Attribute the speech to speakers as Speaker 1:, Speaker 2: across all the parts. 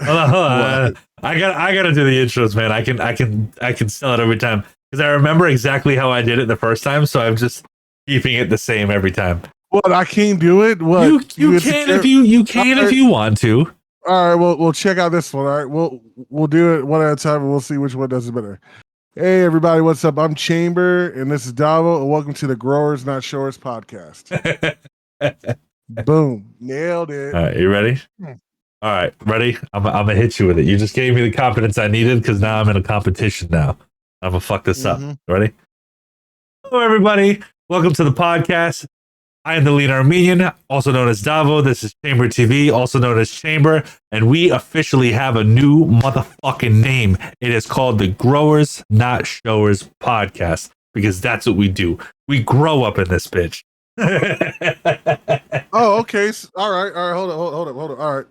Speaker 1: Hold
Speaker 2: What?
Speaker 1: on. I gotta do the intros, man. I can sell it every time because I remember exactly how I did it the first time, so I'm just keeping it the same every time.
Speaker 2: What? I can't do it. What?
Speaker 1: You can if
Speaker 2: insecure?
Speaker 1: you can
Speaker 2: All
Speaker 1: if
Speaker 2: right,
Speaker 1: you want to.
Speaker 2: all right. We'll check out this one. All right, we'll do it one at a time, and we'll see which one does it better. Hey, everybody, what's up? I'm Chamber, and this is Davo, and welcome to the Growers Not Showers podcast. Boom, nailed it.
Speaker 1: All right, you ready?
Speaker 2: Hmm.
Speaker 1: All right, ready? I'm gonna hit you with it. You just gave me the confidence I needed because now I'm in a competition now. I'm gonna fuck this up. Ready? Hello, everybody. Welcome to the podcast. I am the lead Armenian, also known as Davo. This is Chamber TV, also known as Chamber, and we officially have a new motherfucking name. It is called the Growers Not Showers podcast because that's what we do. We grow up in this bitch.
Speaker 2: Oh, okay. All right. Hold on. All right.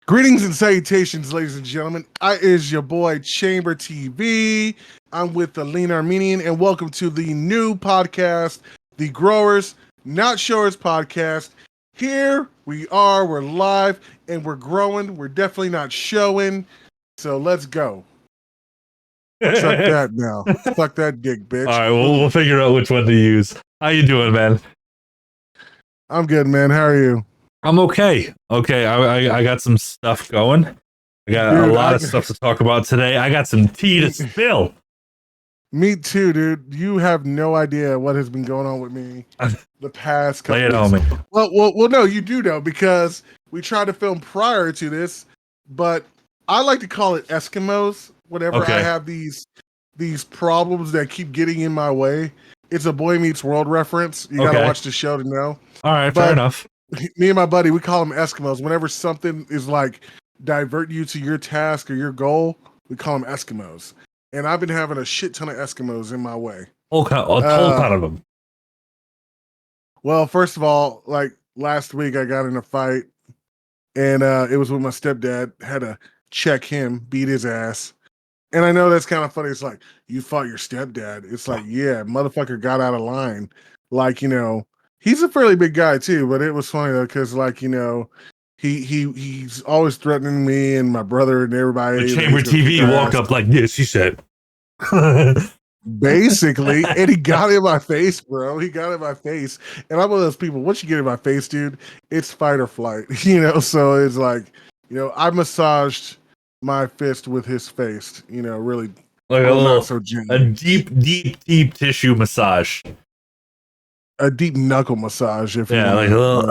Speaker 2: Greetings and salutations, ladies and gentlemen. I is your boy Chamber TV. I'm with the Lean Armenian, and welcome to the new podcast, the Growers Not Showers podcast. Here we are. We're live and we're growing. We're definitely not showing. So let's go. Suck that now. Suck that dick, bitch.
Speaker 1: All right, we'll figure out which one to use. How you doing, man?
Speaker 2: I'm good, man. How are you?
Speaker 1: I'm okay. Okay, I got some stuff going. I got a lot of stuff to talk about today. I got some tea to spill.
Speaker 2: Me too, dude. You have no idea what has been going on with me the past couple
Speaker 1: Lay it on me.
Speaker 2: Well, no, you do know because we tried to film prior to this, but I like to call it Eskimos whenever I have these problems that keep getting in my way. It's a Boy Meets World reference. You gotta watch the show to know.
Speaker 1: All right, fair enough.
Speaker 2: Me and my buddy, we call them Eskimos. Whenever something is like divert you to your task or your goal, we call them Eskimos. And I've been having a shit ton of Eskimos in my way.
Speaker 1: A whole ton of them.
Speaker 2: Well, first of all, like last week, I got in a fight, and it was with my stepdad. Had to check him, beat his ass. And I know that's kind of funny. It's like, you fought your stepdad. It's like, yeah, motherfucker got out of line. Like, you know, he's a fairly big guy too, but it was funny though, because like, you know, he's always threatening me and my brother and everybody.
Speaker 1: The Chamber TV walked up like this, he said.
Speaker 2: Basically, and he got in my face, bro. He got in my face. And I'm one of those people, once you get in my face, dude, it's fight or flight. You know, so it's like, you know, I massaged my fist with his face, you know, really
Speaker 1: like a little,
Speaker 2: so
Speaker 1: a deep tissue massage.
Speaker 2: A deep knuckle massage, if
Speaker 1: yeah, like a
Speaker 2: little.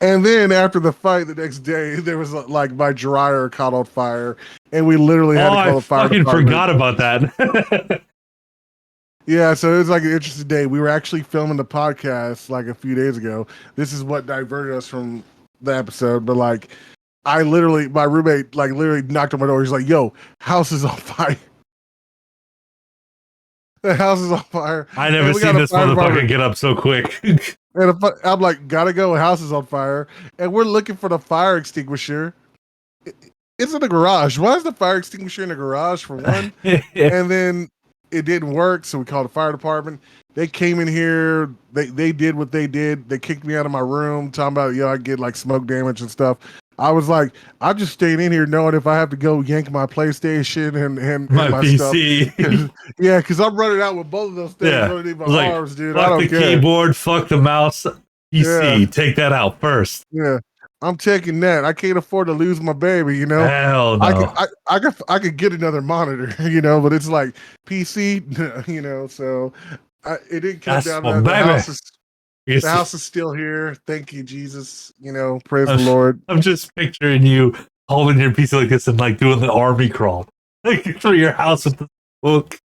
Speaker 2: And then after the fight the next day, there was like my dryer caught on fire, and we literally had to call the fire department.
Speaker 1: I fucking forgot about that.
Speaker 2: Yeah, so it was like an interesting day. We were actually filming the podcast like a few days ago. This is what diverted us from the episode, but like my roommate like literally knocked on my door. He's like, "Yo, house is on fire." The house is on fire.
Speaker 1: I never seen this motherfucker get up so quick.
Speaker 2: And I'm like, gotta go. House is on fire, and we're looking for the fire extinguisher. It's in the garage. Why is the fire extinguisher in the garage for one? And then it didn't work, so we called the fire department. They came in here. They did what they did. They kicked me out of my room, talking about I get like smoke damage and stuff. I was like, I'm just staying in here knowing if I have to go yank my PlayStation and my PC. Stuff. Yeah, because I'm running out with both of those things underneath my arms, dude.
Speaker 1: Fuck
Speaker 2: I don't
Speaker 1: the
Speaker 2: care.
Speaker 1: Keyboard, fuck the mouse, PC. Take that out first.
Speaker 2: Yeah, I'm taking that. I can't afford to lose my baby, you know.
Speaker 1: Hell no.
Speaker 2: I could get another monitor, you know, but it's like PC, you know. So it didn't come down to that. The house is still here. Thank you, Jesus. You know, praise the Lord.
Speaker 1: I'm just picturing you holding your piece like this and like doing the army crawl, like through your house with the book.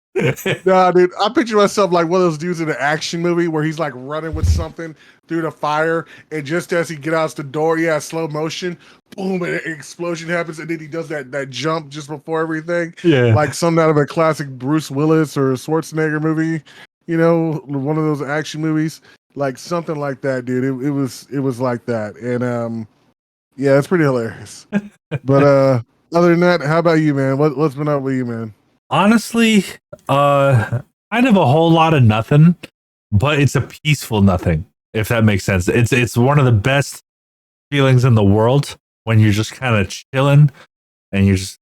Speaker 2: Nah, dude, I picture myself like one of those dudes in an action movie where he's like running with something through the fire, and just as he gets out the door, slow motion, boom, and an explosion happens, and then he does that jump just before everything.
Speaker 1: Yeah,
Speaker 2: like something out of a classic Bruce Willis or Schwarzenegger movie. You know, one of those action movies. Like something like that, dude. It was like that, and yeah, it's pretty hilarious. But other than that, how about you, man? What's been up with you, man?
Speaker 1: Honestly, kind of a whole lot of nothing, but it's a peaceful nothing, if that makes sense. It's one of the best feelings in the world when you're just kind of chilling and you're just.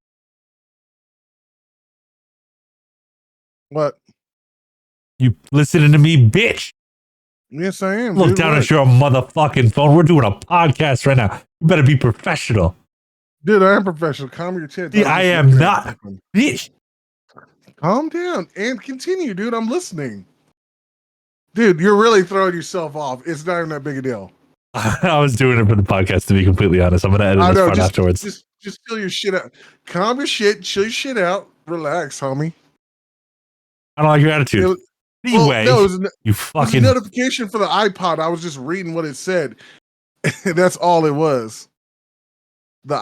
Speaker 2: What?
Speaker 1: You listening to me, bitch?
Speaker 2: Yes, I am.
Speaker 1: Look
Speaker 2: dude,
Speaker 1: down
Speaker 2: what?
Speaker 1: at your motherfucking phone. We're doing a podcast right now. You better be professional.
Speaker 2: Dude, I am professional. Calm your tits.
Speaker 1: See, I am not. Bitch.
Speaker 2: Calm down and continue, dude. I'm listening. Dude, you're really throwing yourself off. It's not even that big a deal.
Speaker 1: I was doing it for the podcast, to be completely honest. I'm going to edit this part afterwards.
Speaker 2: Just chill your shit out. Calm your shit. Chill your shit out. Relax, homie.
Speaker 1: I don't like your attitude. Anyway, you fucking.
Speaker 2: It was a notification for the iPod. I was just reading what it said. That's all it was. The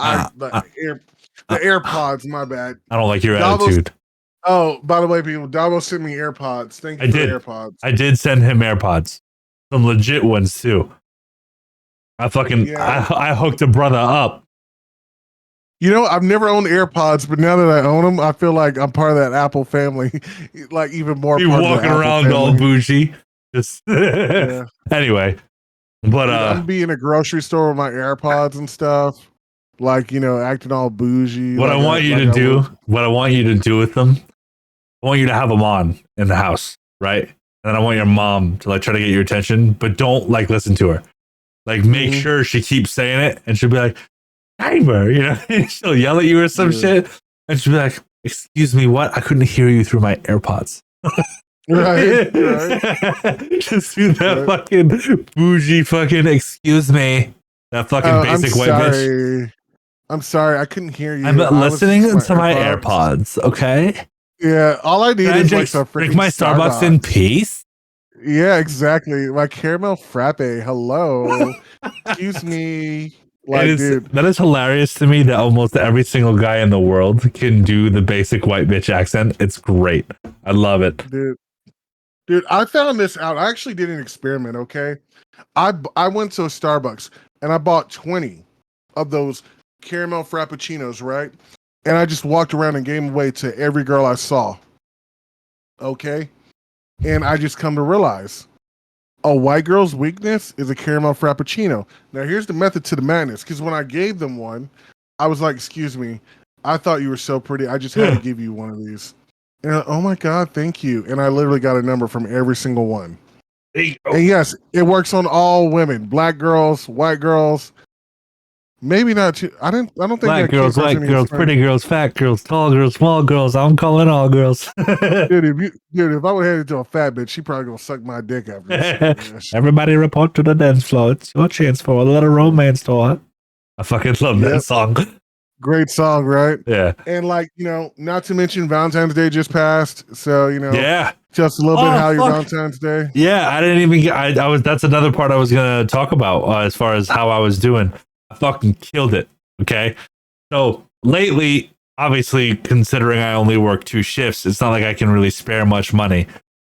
Speaker 2: AirPods, my bad.
Speaker 1: I don't like your attitude.
Speaker 2: Oh, by the way, people, Davo sent me AirPods. Thank you for the AirPods.
Speaker 1: I did send him AirPods. Some legit ones, too. I hooked a brother up.
Speaker 2: You know, I've never owned AirPods, but now that I own them, I feel like I'm part of that Apple family. Like, even more
Speaker 1: You're
Speaker 2: part
Speaker 1: walking
Speaker 2: of the
Speaker 1: around
Speaker 2: Apple
Speaker 1: all bougie. Just
Speaker 2: yeah.
Speaker 1: Anyway. But
Speaker 2: I'm be in a grocery store with my AirPods and stuff. Like, you know, acting all bougie.
Speaker 1: What I want you to do with them, I want you to have them on in the house, right? And then I want your mom to like try to get your attention, but don't like listen to her. Like make sure she keeps saying it, and she'll be like, "Timer," you know. She'll yell at you or some shit, and she'll be like, "Excuse me, what? I couldn't hear you through my AirPods."
Speaker 2: right.
Speaker 1: Just do that fucking bougie fucking excuse me. That fucking basic white bitch.
Speaker 2: I'm sorry, I couldn't hear you.
Speaker 1: I'm listening to my AirPods, okay?
Speaker 2: Yeah, all I need is like some
Speaker 1: drink my Starbucks in peace.
Speaker 2: Yeah, exactly. My caramel frappe. Hello. Excuse me. Like, dude.
Speaker 1: That is hilarious to me that almost every single guy in the world can do the basic white bitch accent. It's great. I love it.
Speaker 2: Dude, I found this out. I actually did an experiment, okay? I went to a Starbucks and I bought 20 of those caramel frappuccinos, right? And I just walked around and gave them away to every girl I saw. Okay? And I just come to realize a white girl's weakness is a caramel frappuccino. Now, here's the method to the madness. Because when I gave them one, I was like, excuse me, I thought you were so pretty. I just had to give you one of these. And oh my God, thank you. And I literally got a number from every single one. And yes, it works on all women, black girls, white girls. Maybe not too. I don't think
Speaker 1: black girls, white girls, pretty girls, fat girls, tall girls, small girls. I'm calling all girls.
Speaker 2: Dude, if I would head into a fat bitch, she probably gonna suck my dick after this.
Speaker 1: Everybody report to the dance floor. It's your chance for a little romance talk. I fucking love that song.
Speaker 2: Great song, right?
Speaker 1: Yeah.
Speaker 2: And like, you know, not to mention Valentine's Day just passed. So, you know, just a little bit how your Valentine's Day.
Speaker 1: Yeah, I didn't even get I was that's another part I was gonna talk about as far as how I was doing. I fucking killed it. Okay. So lately, obviously, considering I only work 2 shifts, it's not like I can really spare much money.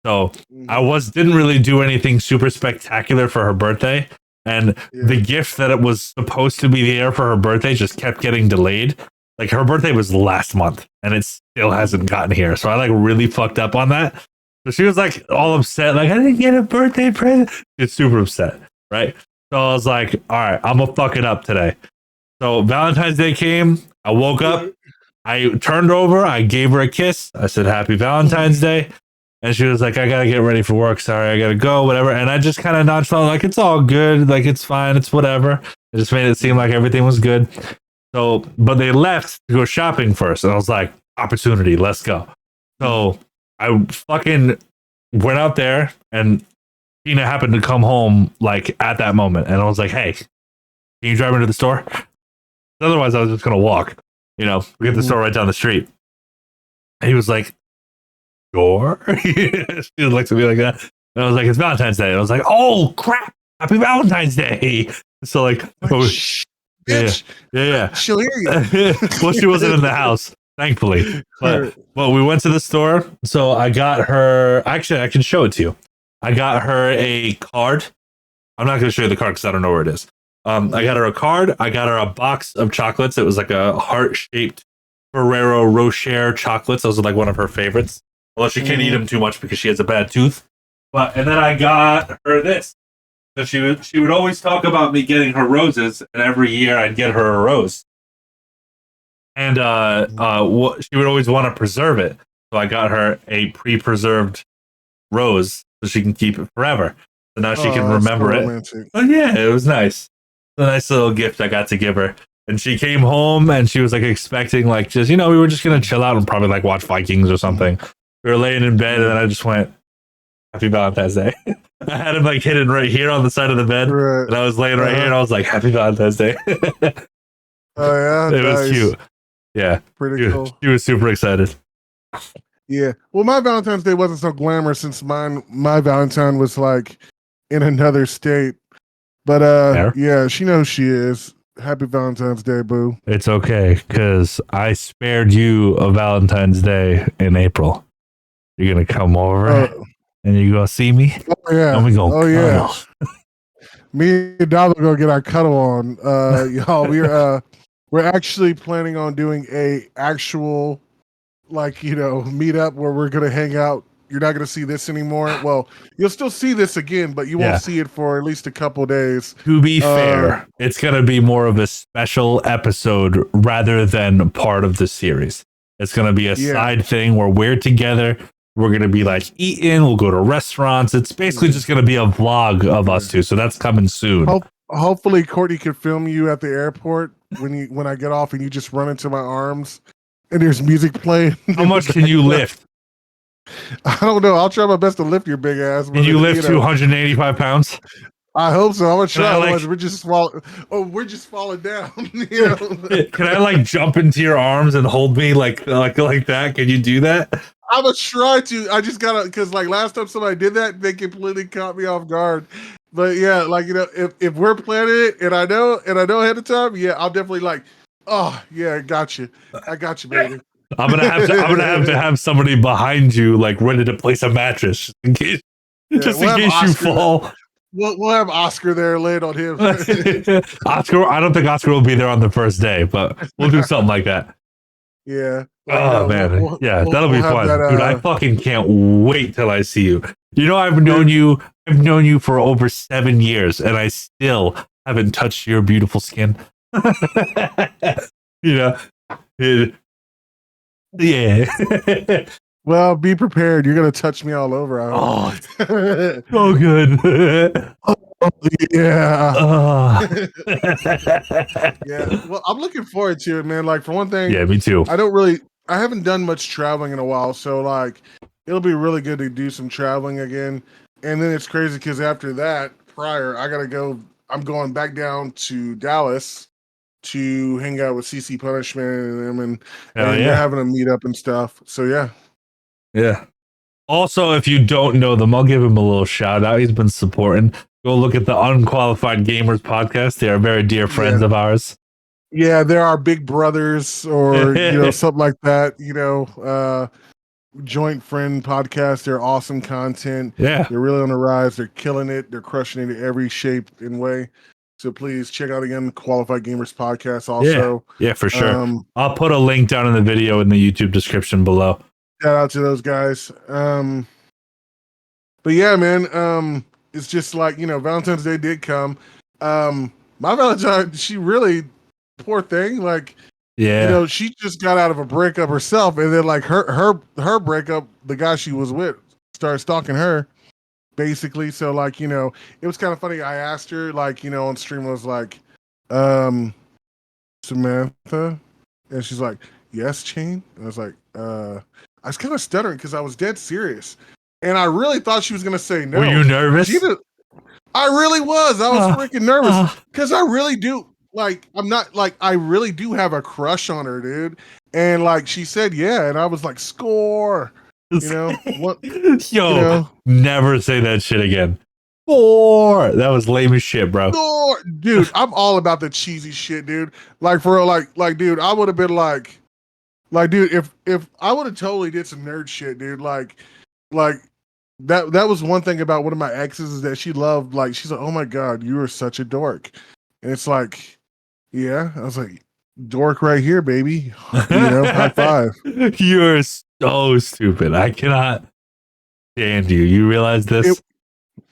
Speaker 1: So I didn't really do anything super spectacular for her birthday. And the gift that it was supposed to be there for her birthday just kept getting delayed. Like her birthday was last month and it still hasn't gotten here. So I like really fucked up on that. So she was like all upset, like I didn't get a birthday present. She's super upset, right? So I was like, all right, I'm gonna fuck it up today. So Valentine's Day came, I woke up, I turned over, I gave her a kiss. I said, Happy Valentine's Day. And she was like, I gotta get ready for work. Sorry, I gotta go, whatever. And I just kind of nonchalant, like, it's all good. Like, it's fine. It's whatever. I just made it seem like everything was good. So, but they left to go shopping first. And I was like, opportunity, let's go. So I fucking went out there and Tina happened to come home like at that moment. And I was like, hey, can you drive me to the store? Otherwise, I was just going to walk, we get the store right down the street. And he was like, sure. She looks at me like that. And I was like, it's Valentine's Day. And I was like, oh, crap. Happy Valentine's Day. So like,
Speaker 2: bitch.
Speaker 1: Yeah.
Speaker 2: She'll hear you.
Speaker 1: Well, she wasn't in the house, thankfully. But we went to the store. So I got her, actually, I can show it to you. I got her a card. I'm not going to show you the card because I don't know where it is. I got her a card. I got her a box of chocolates. It was like a heart-shaped Ferrero Rocher chocolates. Those are like one of her favorites. Well, she can't eat them too much because she has a bad tooth. And then I got her this. So she would always talk about me getting her roses, and every year I'd get her a rose. And she would always want to preserve it. So I got her a pre-preserved rose so she can keep it forever. So now she can remember it. Oh yeah, it was nice. A nice little gift I got to give her. And she came home and she was like expecting like just, we were just gonna chill out and probably like watch Vikings or something. We were laying in bed and then I just went, Happy Valentine's Day. I had him like hidden right here on the side of the bed. Right. And I was laying right here and I was like, Happy Valentine's Day.
Speaker 2: Oh yeah.
Speaker 1: It was cute. Yeah.
Speaker 2: Pretty cool.
Speaker 1: She was super excited.
Speaker 2: Yeah. Well, my Valentine's Day wasn't so glamorous since my Valentine was like in another state. But yeah, she knows she is. Happy Valentine's Day, boo.
Speaker 1: It's okay, because I spared you a Valentine's Day in April. You're going to come over and you're going to see me?
Speaker 2: Oh, yeah.
Speaker 1: And we going to cuddle.
Speaker 2: Yeah. Me and Dom are going to get our cuddle on. Y'all, we're actually planning on doing a actual, meet up where we're going to hang out. You're not going to see this anymore. Well, you'll still see this again, but you won't see it for at least a couple days.
Speaker 1: To be fair, it's going to be more of a special episode rather than part of the series. It's going to be a side thing where we're together. We're going to be like eating. We'll go to restaurants. It's basically just going to be a vlog of us two. So that's coming soon.
Speaker 2: Hopefully, Courtney can film you at the airport when I get off and you just run into my arms and there's music playing.
Speaker 1: How much can you lift?
Speaker 2: I don't know. I'll try my best to lift your big ass.
Speaker 1: Can you lift 285 pounds?
Speaker 2: I hope so. I'm gonna try. Otherwise, we're just falling down.
Speaker 1: Can I like jump into your arms and hold me like that? Can you do that?
Speaker 2: I'm gonna try to. I just gotta because like last time somebody did that, they completely caught me off guard. But yeah, if we're planning it and I know ahead of time, yeah, I'll definitely oh yeah, I got you, baby.
Speaker 1: I'm gonna have to have somebody behind you, like ready to place a mattress in case, you fall.
Speaker 2: We'll have Oscar there laid on him.
Speaker 1: Oscar, I don't think Oscar will be there on the first day, but we'll do something like that.
Speaker 2: Yeah.
Speaker 1: Oh man, that'll be fun, dude. I fucking can't wait till I see you. I've known you for over 7 years, and I still haven't touched your beautiful skin. Yeah.
Speaker 2: Well, be prepared. You're gonna touch me all over.
Speaker 1: Oh, so good.
Speaker 2: Yeah. Yeah. Well, I'm looking forward to it, man. Like for one thing,
Speaker 1: yeah, me too.
Speaker 2: I haven't done much traveling in a while, so like it'll be really good to do some traveling again. And then it's crazy because after that, I'm going back down to Dallas to hang out with CC Punishment and them, and they're having a meetup and stuff. So
Speaker 1: yeah. Also, if you don't know them, I'll give him a little shout out. He's been supporting. Go look at the Unqualified Gamers podcast. They are very dear friends of ours.
Speaker 2: Yeah, they're our big brothers, or something like that. Joint friend podcast. They're awesome content.
Speaker 1: Yeah,
Speaker 2: they're really on the rise. They're killing it. They're crushing it in every shape and way. So please check out again Qualified Gamers podcast also.
Speaker 1: Yeah, for sure. I'll put a link down in the video in the YouTube description below.
Speaker 2: Shout out to those guys. But yeah, man, it's just like, Valentine's Day did come. My Valentine, she really, poor thing, she just got out of a breakup herself, and then like her breakup, the guy she was with started stalking her. Basically, so it was kind of funny. I asked her, on stream, I was like, Samantha, and she's like, yes, Chain. And I was like, I was kind of stuttering because I was dead serious, and I really thought she was gonna say no.
Speaker 1: Were you nervous?
Speaker 2: I really was. I was freaking nervous because I really do. I really do have a crush on her, dude. And she said, yeah, and I was like, score. What?
Speaker 1: Never say that shit again. That was lame as shit, bro.
Speaker 2: Dude, I'm all about the cheesy shit, dude. For real, dude, I would have been dude, if I would have totally did some nerd shit, dude, that was one thing about one of my exes is that she loved, she's like, oh my God, you are such a dork. And it's like, yeah, I was like, dork right here, baby. High five.
Speaker 1: You're so stupid. I cannot stand you. You realize this?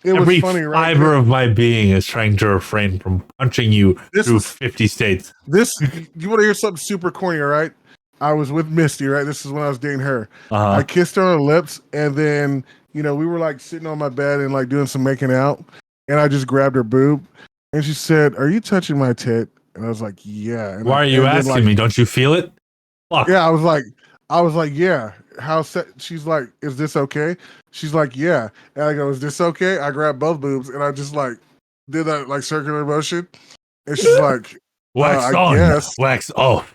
Speaker 1: Every
Speaker 2: funny, right?
Speaker 1: fiber of my being is trying to refrain from punching you through 50 states.
Speaker 2: You want to hear something super corny, all right? I was with Misty, right? This is when I was dating her.
Speaker 1: Uh-huh.
Speaker 2: I kissed her on the lips, and then, we were like sitting on my bed and like doing some making out, and I just grabbed her boob, and she said, "Are you touching my tit?" And I was like, "Yeah." And
Speaker 1: why are you asking me? Don't you feel it? Fuck.
Speaker 2: Yeah, I was like, "Yeah." She's like, "Is this okay?" She's like, "Yeah." And I go, "Is this okay?" I grabbed both boobs, and I just like did that like circular motion, and she's like,
Speaker 1: wax
Speaker 2: I
Speaker 1: on,
Speaker 2: guess.
Speaker 1: wax off.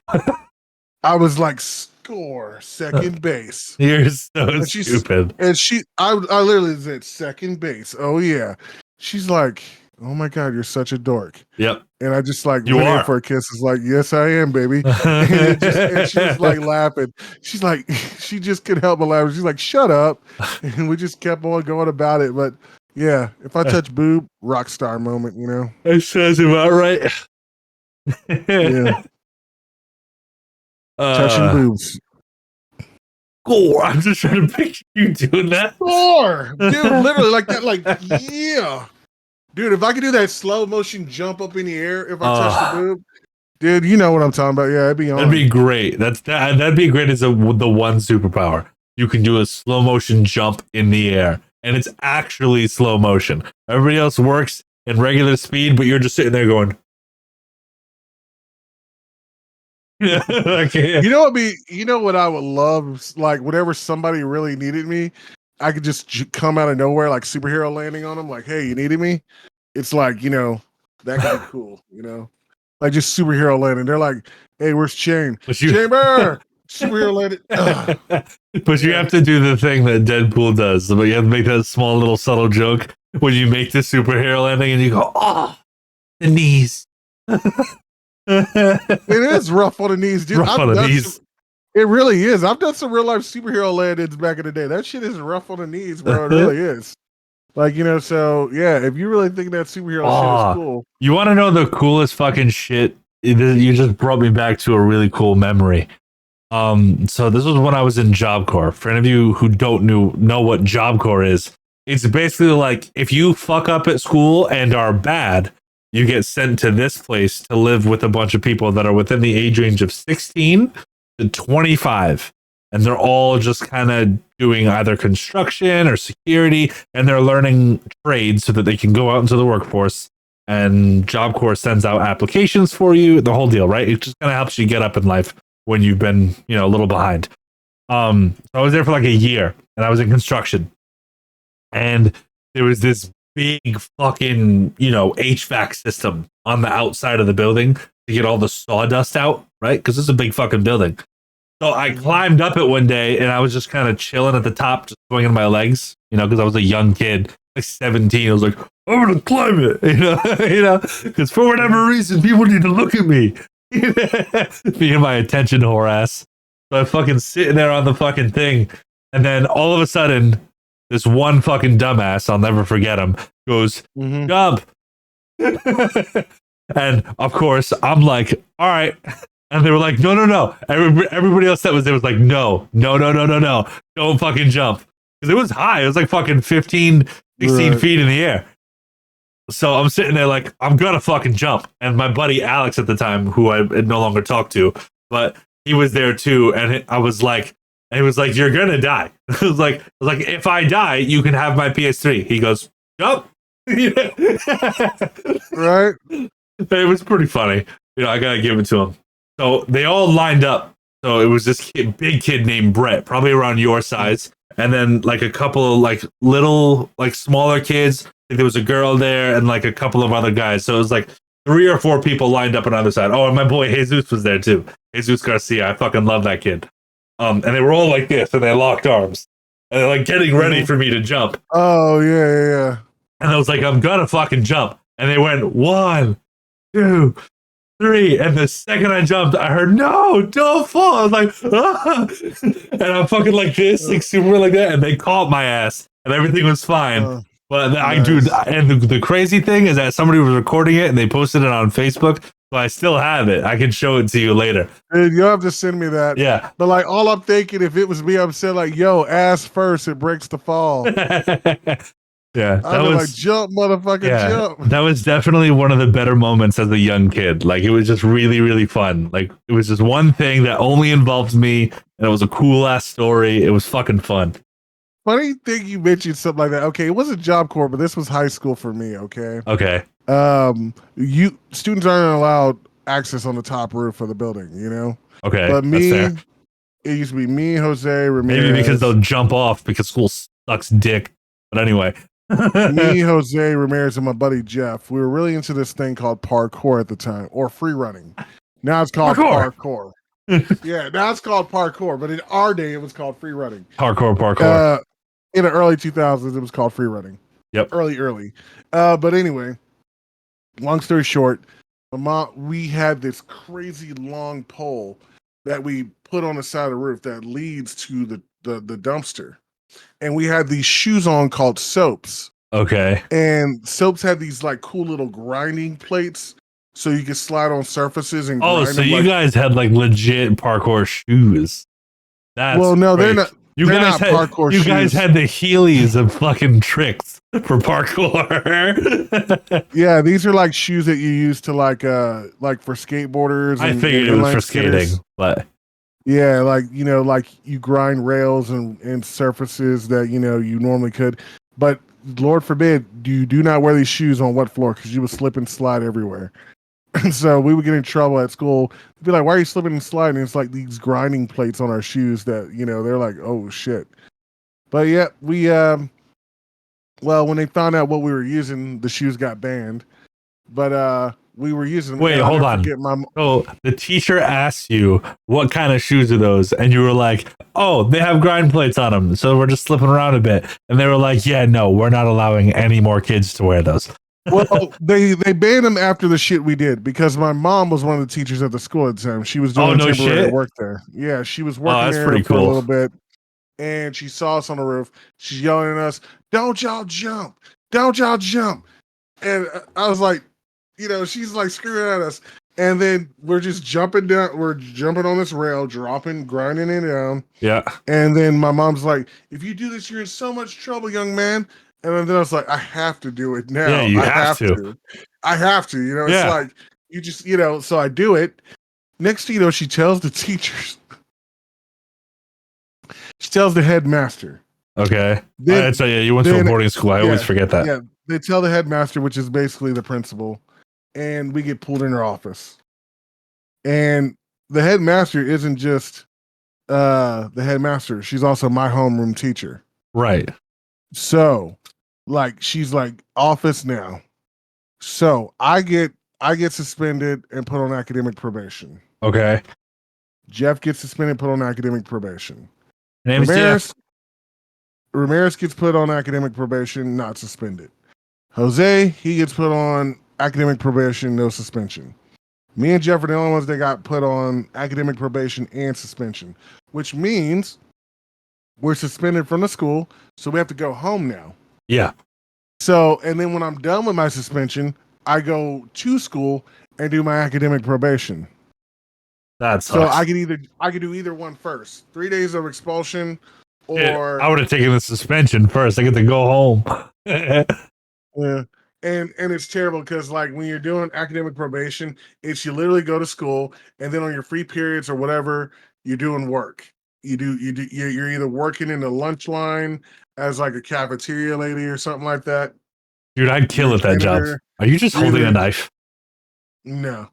Speaker 2: I was like, score, second base.
Speaker 1: You're so stupid.
Speaker 2: And I literally said second base. Oh yeah. She's like, "Oh my God, you're such a dork."
Speaker 1: Yep.
Speaker 2: And I just like
Speaker 1: You
Speaker 2: went
Speaker 1: are.
Speaker 2: in for a kiss. It's like, "Yes, I am, baby." And she was like laughing. She's like, she just couldn't help but laugh. She's like, "Shut up." And we just kept on going about it. But yeah, if I touch boob, rock star moment,
Speaker 1: That sounds about right.
Speaker 2: Yeah. Touching boobs.
Speaker 1: Cool. I'm just trying to picture you doing that.
Speaker 2: Score, dude, literally like that, like yeah. Dude, if I could do that slow motion jump up in the air if I touch the boob, dude, you know what I'm talking about. Yeah, it'd be on.
Speaker 1: That'd be great. That'd be great as the one superpower. You can do a slow motion jump in the air, and it's actually slow motion. Everybody else works in regular speed, but you're just sitting there going.
Speaker 2: You know what I would love? Like, whenever somebody really needed me, I could just come out of nowhere, like superhero landing on them. Like, "Hey, you needed me?" It's like, that could be cool. Like just superhero landing. They're like, "Hey, where's Chain? Chamber, superhero landing."
Speaker 1: But you have to do the thing that Deadpool does. But you have to make that small little subtle joke when you make the superhero landing, and you go, "Oh, the knees."
Speaker 2: It is rough on the knees, dude.
Speaker 1: Rough on the knees.
Speaker 2: It really is. I've done some real life superhero landings back in the day. That shit is rough on the knees, bro. It really is. Like, so yeah, if you really think that superhero shit is cool.
Speaker 1: You want to know the coolest fucking shit? You just brought me back to a really cool memory. So this was when I was in Job Corps. For any of you who don't know what Job Corps is, it's basically like if you fuck up at school and are bad, you get sent to this place to live with a bunch of people that are within the age range of 16 to 25. And they're all just kind of doing either construction or security, and they're learning trades so that they can go out into the workforce. And Job Corps sends out applications for you, the whole deal, right? It just kind of helps you get up in life when you've been, a little behind. So I was there for like a year, and I was in construction. And there was this big fucking, HVAC system on the outside of the building to get all the sawdust out, right? Because it's a big fucking building. So I climbed up it one day, and I was just kind of chilling at the top, just swinging my legs, because I was a young kid, like 17. I was like, "I'm gonna climb it," because for whatever reason, people need to look at me, being my attention whore ass. So I fucking sitting there on the fucking thing, and then all of a sudden, this one fucking dumbass, I'll never forget him, goes, "Jump." And of course, I'm like, "All right." And they were like, no. Everybody else that was there was like, no. Don't fucking jump. Because it was high. It was like fucking 15, 16 feet in the air. So I'm sitting there like, I'm going to fucking jump. And my buddy Alex at the time, who I no longer talk to, but he was there too. And I was like, "You're going to die." I was like, "If I die, you can have my PS3. He goes, "Jump."
Speaker 2: Right.
Speaker 1: It was pretty funny. I got to give it to him. So they all lined up. So it was this big kid named Brett, probably around your size. And then like a couple of like little, like smaller kids. I think there was a girl there and like a couple of other guys. So it was like 3 or 4 people lined up on either side. Oh, and my boy Jesus was there too. Jesus Garcia. I fucking love that kid. And they were all like this and they locked arms. And they're like getting ready for me to jump.
Speaker 2: Oh, yeah.
Speaker 1: And I was like, "I'm gonna fucking jump." And they went 1, 2, 3, and the second I jumped, I heard, "No, don't fall." I was like, "Ah!" And I'm fucking like this, like super like that, and they caught my ass, and everything was fine. But nice. And the crazy thing is that somebody was recording it, and they posted it on Facebook, so I still have it. I can show it to you later.
Speaker 2: Dude, you'll have to send me that.
Speaker 1: Yeah.
Speaker 2: But like, all I'm thinking, if it was me, I'm saying like, "Yo, ass first, it breaks the fall."
Speaker 1: Yeah,
Speaker 2: I'd be like, jump, motherfucker, jump.
Speaker 1: that was definitely one of the better moments as a young kid. Like, it was just really, really fun. Like, it was just one thing that only involved me, and it was a cool ass story. It was fucking fun.
Speaker 2: Funny thing you mentioned something like that. Okay, it wasn't Job Corps, but this was high school for me. Okay.
Speaker 1: Okay.
Speaker 2: You students aren't allowed access on the top roof of the building. You know.
Speaker 1: Okay.
Speaker 2: But
Speaker 1: That's fair.
Speaker 2: it used to be me, Jose, Ramirez.
Speaker 1: Maybe because they'll jump off because school sucks dick. But anyway.
Speaker 2: Me, Jose, Ramirez, and my buddy Jeff. We were really into this thing called parkour at the time, or free running. Now it's called parkour. Yeah, now it's called parkour, but in our day it was called free running.
Speaker 1: Parkour.
Speaker 2: In the early 2000s, it was called free running.
Speaker 1: Yep.
Speaker 2: Early. But anyway, long story short, we had this crazy long pole that we put on the side of the roof that leads to the dumpster. And we had these shoes on called soaps.
Speaker 1: Okay.
Speaker 2: And soaps had these like cool little grinding plates so you could slide on surfaces and grind
Speaker 1: so
Speaker 2: them,
Speaker 1: you guys had like legit parkour shoes. That's
Speaker 2: no,
Speaker 1: great.
Speaker 2: they're not. You guys had parkour shoes.
Speaker 1: You guys had the Heelys of fucking tricks for parkour.
Speaker 2: Yeah, these are like shoes that you use to like for skateboarders.
Speaker 1: I figured it was for skating, but
Speaker 2: yeah, like like you grind rails and surfaces that you normally could, but Lord forbid you do not wear these shoes on wet floor because you would slip and slide everywhere. And so we would get in trouble at school. They'd be like, "Why are you slipping and sliding?" And it's like these grinding plates on our shoes that they're like, "Oh shit." But yeah, we well, when they found out what we were using, the shoes got banned. But we were using them.
Speaker 1: Wait, hold on. So the teacher asked you what kind of shoes are those, and you were like, "Oh, they have grind plates on them, so we're just slipping around a bit." And they were like, "Yeah, no, we're not allowing any more kids to wear those."
Speaker 2: Well, they banned them after the shit we did because my mom was one of the teachers at the school at the time. She was doing temporary work there. Yeah, she was working there
Speaker 1: pretty
Speaker 2: for
Speaker 1: cool.
Speaker 2: a little bit, and she saw us on the roof. She's yelling at us, "Don't y'all jump! Don't y'all jump!" And I was like, she's like screaming at us, and then we're just jumping down. We're jumping on this rail, grinding it down.
Speaker 1: Yeah.
Speaker 2: And then my mom's like, "If you do this, you're in so much trouble, young man." And then I was like, I have to do it now.
Speaker 1: Yeah, you have to.
Speaker 2: I have to. It's like, you just, so I do it. Next thing you know, she tells the teachers. She tells the headmaster.
Speaker 1: Okay. So you went to a boarding school. I always forget that.
Speaker 2: Yeah, they tell the headmaster, which is basically the principal, and we get pulled in her office. And the headmaster isn't just the headmaster. She's also my homeroom teacher.
Speaker 1: Right.
Speaker 2: So, she's like office now. So I get suspended and put on academic probation.
Speaker 1: Okay.
Speaker 2: Jeff gets suspended, put on academic probation.
Speaker 1: Name's Jeff.
Speaker 2: Ramirez gets put on academic probation, not suspended. Jose, he gets put on academic probation, no suspension. Me and Jeff are the only ones that got put on academic probation and suspension, which means we're suspended from the school, so we have to go home now.
Speaker 1: Yeah.
Speaker 2: So, and then when I'm done with my suspension, I go to school and do my academic probation.
Speaker 1: That's
Speaker 2: so I could do either one first. 3 days of expulsion, or
Speaker 1: I would have taken the suspension first. I get to go home.
Speaker 2: Yeah. And it's terrible because when you're doing academic probation, it's you literally go to school and then on your free periods or whatever, you're doing work. You're either working in the lunch line as a cafeteria lady or something like that.
Speaker 1: Dude, I'd kill at that job. Are you just holding a knife?
Speaker 2: No.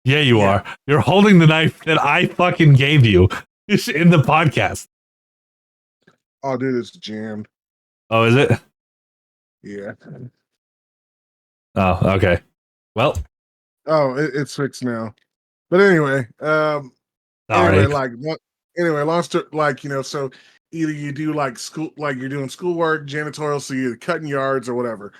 Speaker 1: Yeah, you are. You're holding the knife that I fucking gave you in the podcast.
Speaker 2: Oh, dude, it's jammed.
Speaker 1: Oh, is it?
Speaker 2: Yeah.
Speaker 1: Oh, okay. Well.
Speaker 2: Oh, it's fixed now. But anyway, long story, so either you do school, you're doing schoolwork, janitorial, so you're cutting yards or whatever.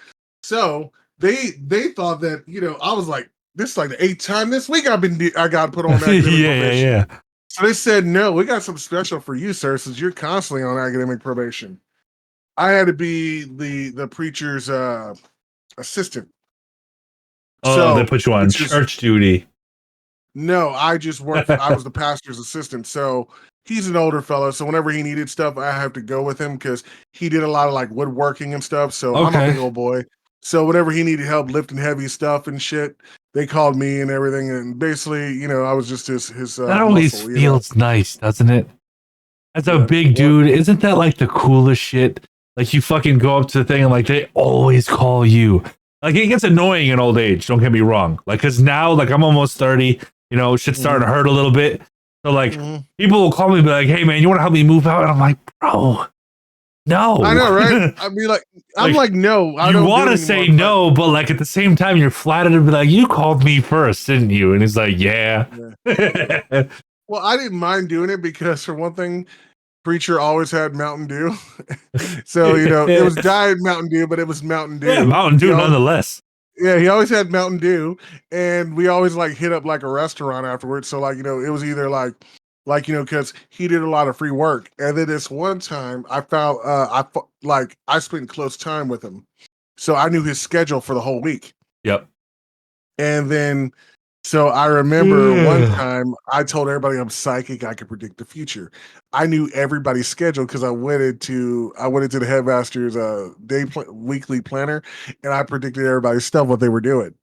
Speaker 2: So they thought that, I was like, this is the 8th time this week I got put on academic probation.
Speaker 1: Yeah.
Speaker 2: So they said, no, we got something special for you, sir, since you're constantly on academic probation. I had to be the preacher's assistant.
Speaker 1: Oh, so, they put you on church duty.
Speaker 2: No, I just worked. I was the pastor's assistant. So he's an older fellow, so whenever he needed stuff, I have to go with him because he did a lot of like woodworking and stuff. So I'm a big old boy. So whenever he needed help lifting heavy stuff and shit, they called me and everything. And basically, I was just his
Speaker 1: that always
Speaker 2: muscle,
Speaker 1: feels nice, doesn't it? As a big dude, isn't that like the coolest shit? Like you fucking go up to the thing and like they always call you. Like it gets annoying in old age. Don't get me wrong. Like because now, like I'm almost 30. Shit's starting to hurt a little bit. So like people will call me and be like, "Hey man, you want to help me move out?" And I'm like, "Bro, no."
Speaker 2: I know, right? I'd be like, I'm like, no. I don't
Speaker 1: want to say no, but like at the same time, you're flattered to be like, "You called me first, didn't you?" And he's like, "Yeah."
Speaker 2: Well, I didn't mind doing it because for one thing, Preacher always had Mountain Dew. So, it was Diet Mountain Dew, but it was Mountain Dew.
Speaker 1: Yeah, Mountain Dew nonetheless.
Speaker 2: Yeah, he always had Mountain Dew, and we always like hit up like a restaurant afterwards. So like, it was either like, because he did a lot of free work. And then this one time I found, I spent close time with him. So I knew his schedule for the whole week.
Speaker 1: Yep.
Speaker 2: And then, so I remember one time I told everybody I'm psychic. I could predict the future. I knew everybody's schedule because I went into the headmaster's weekly planner, and I predicted everybody's stuff, what they were doing.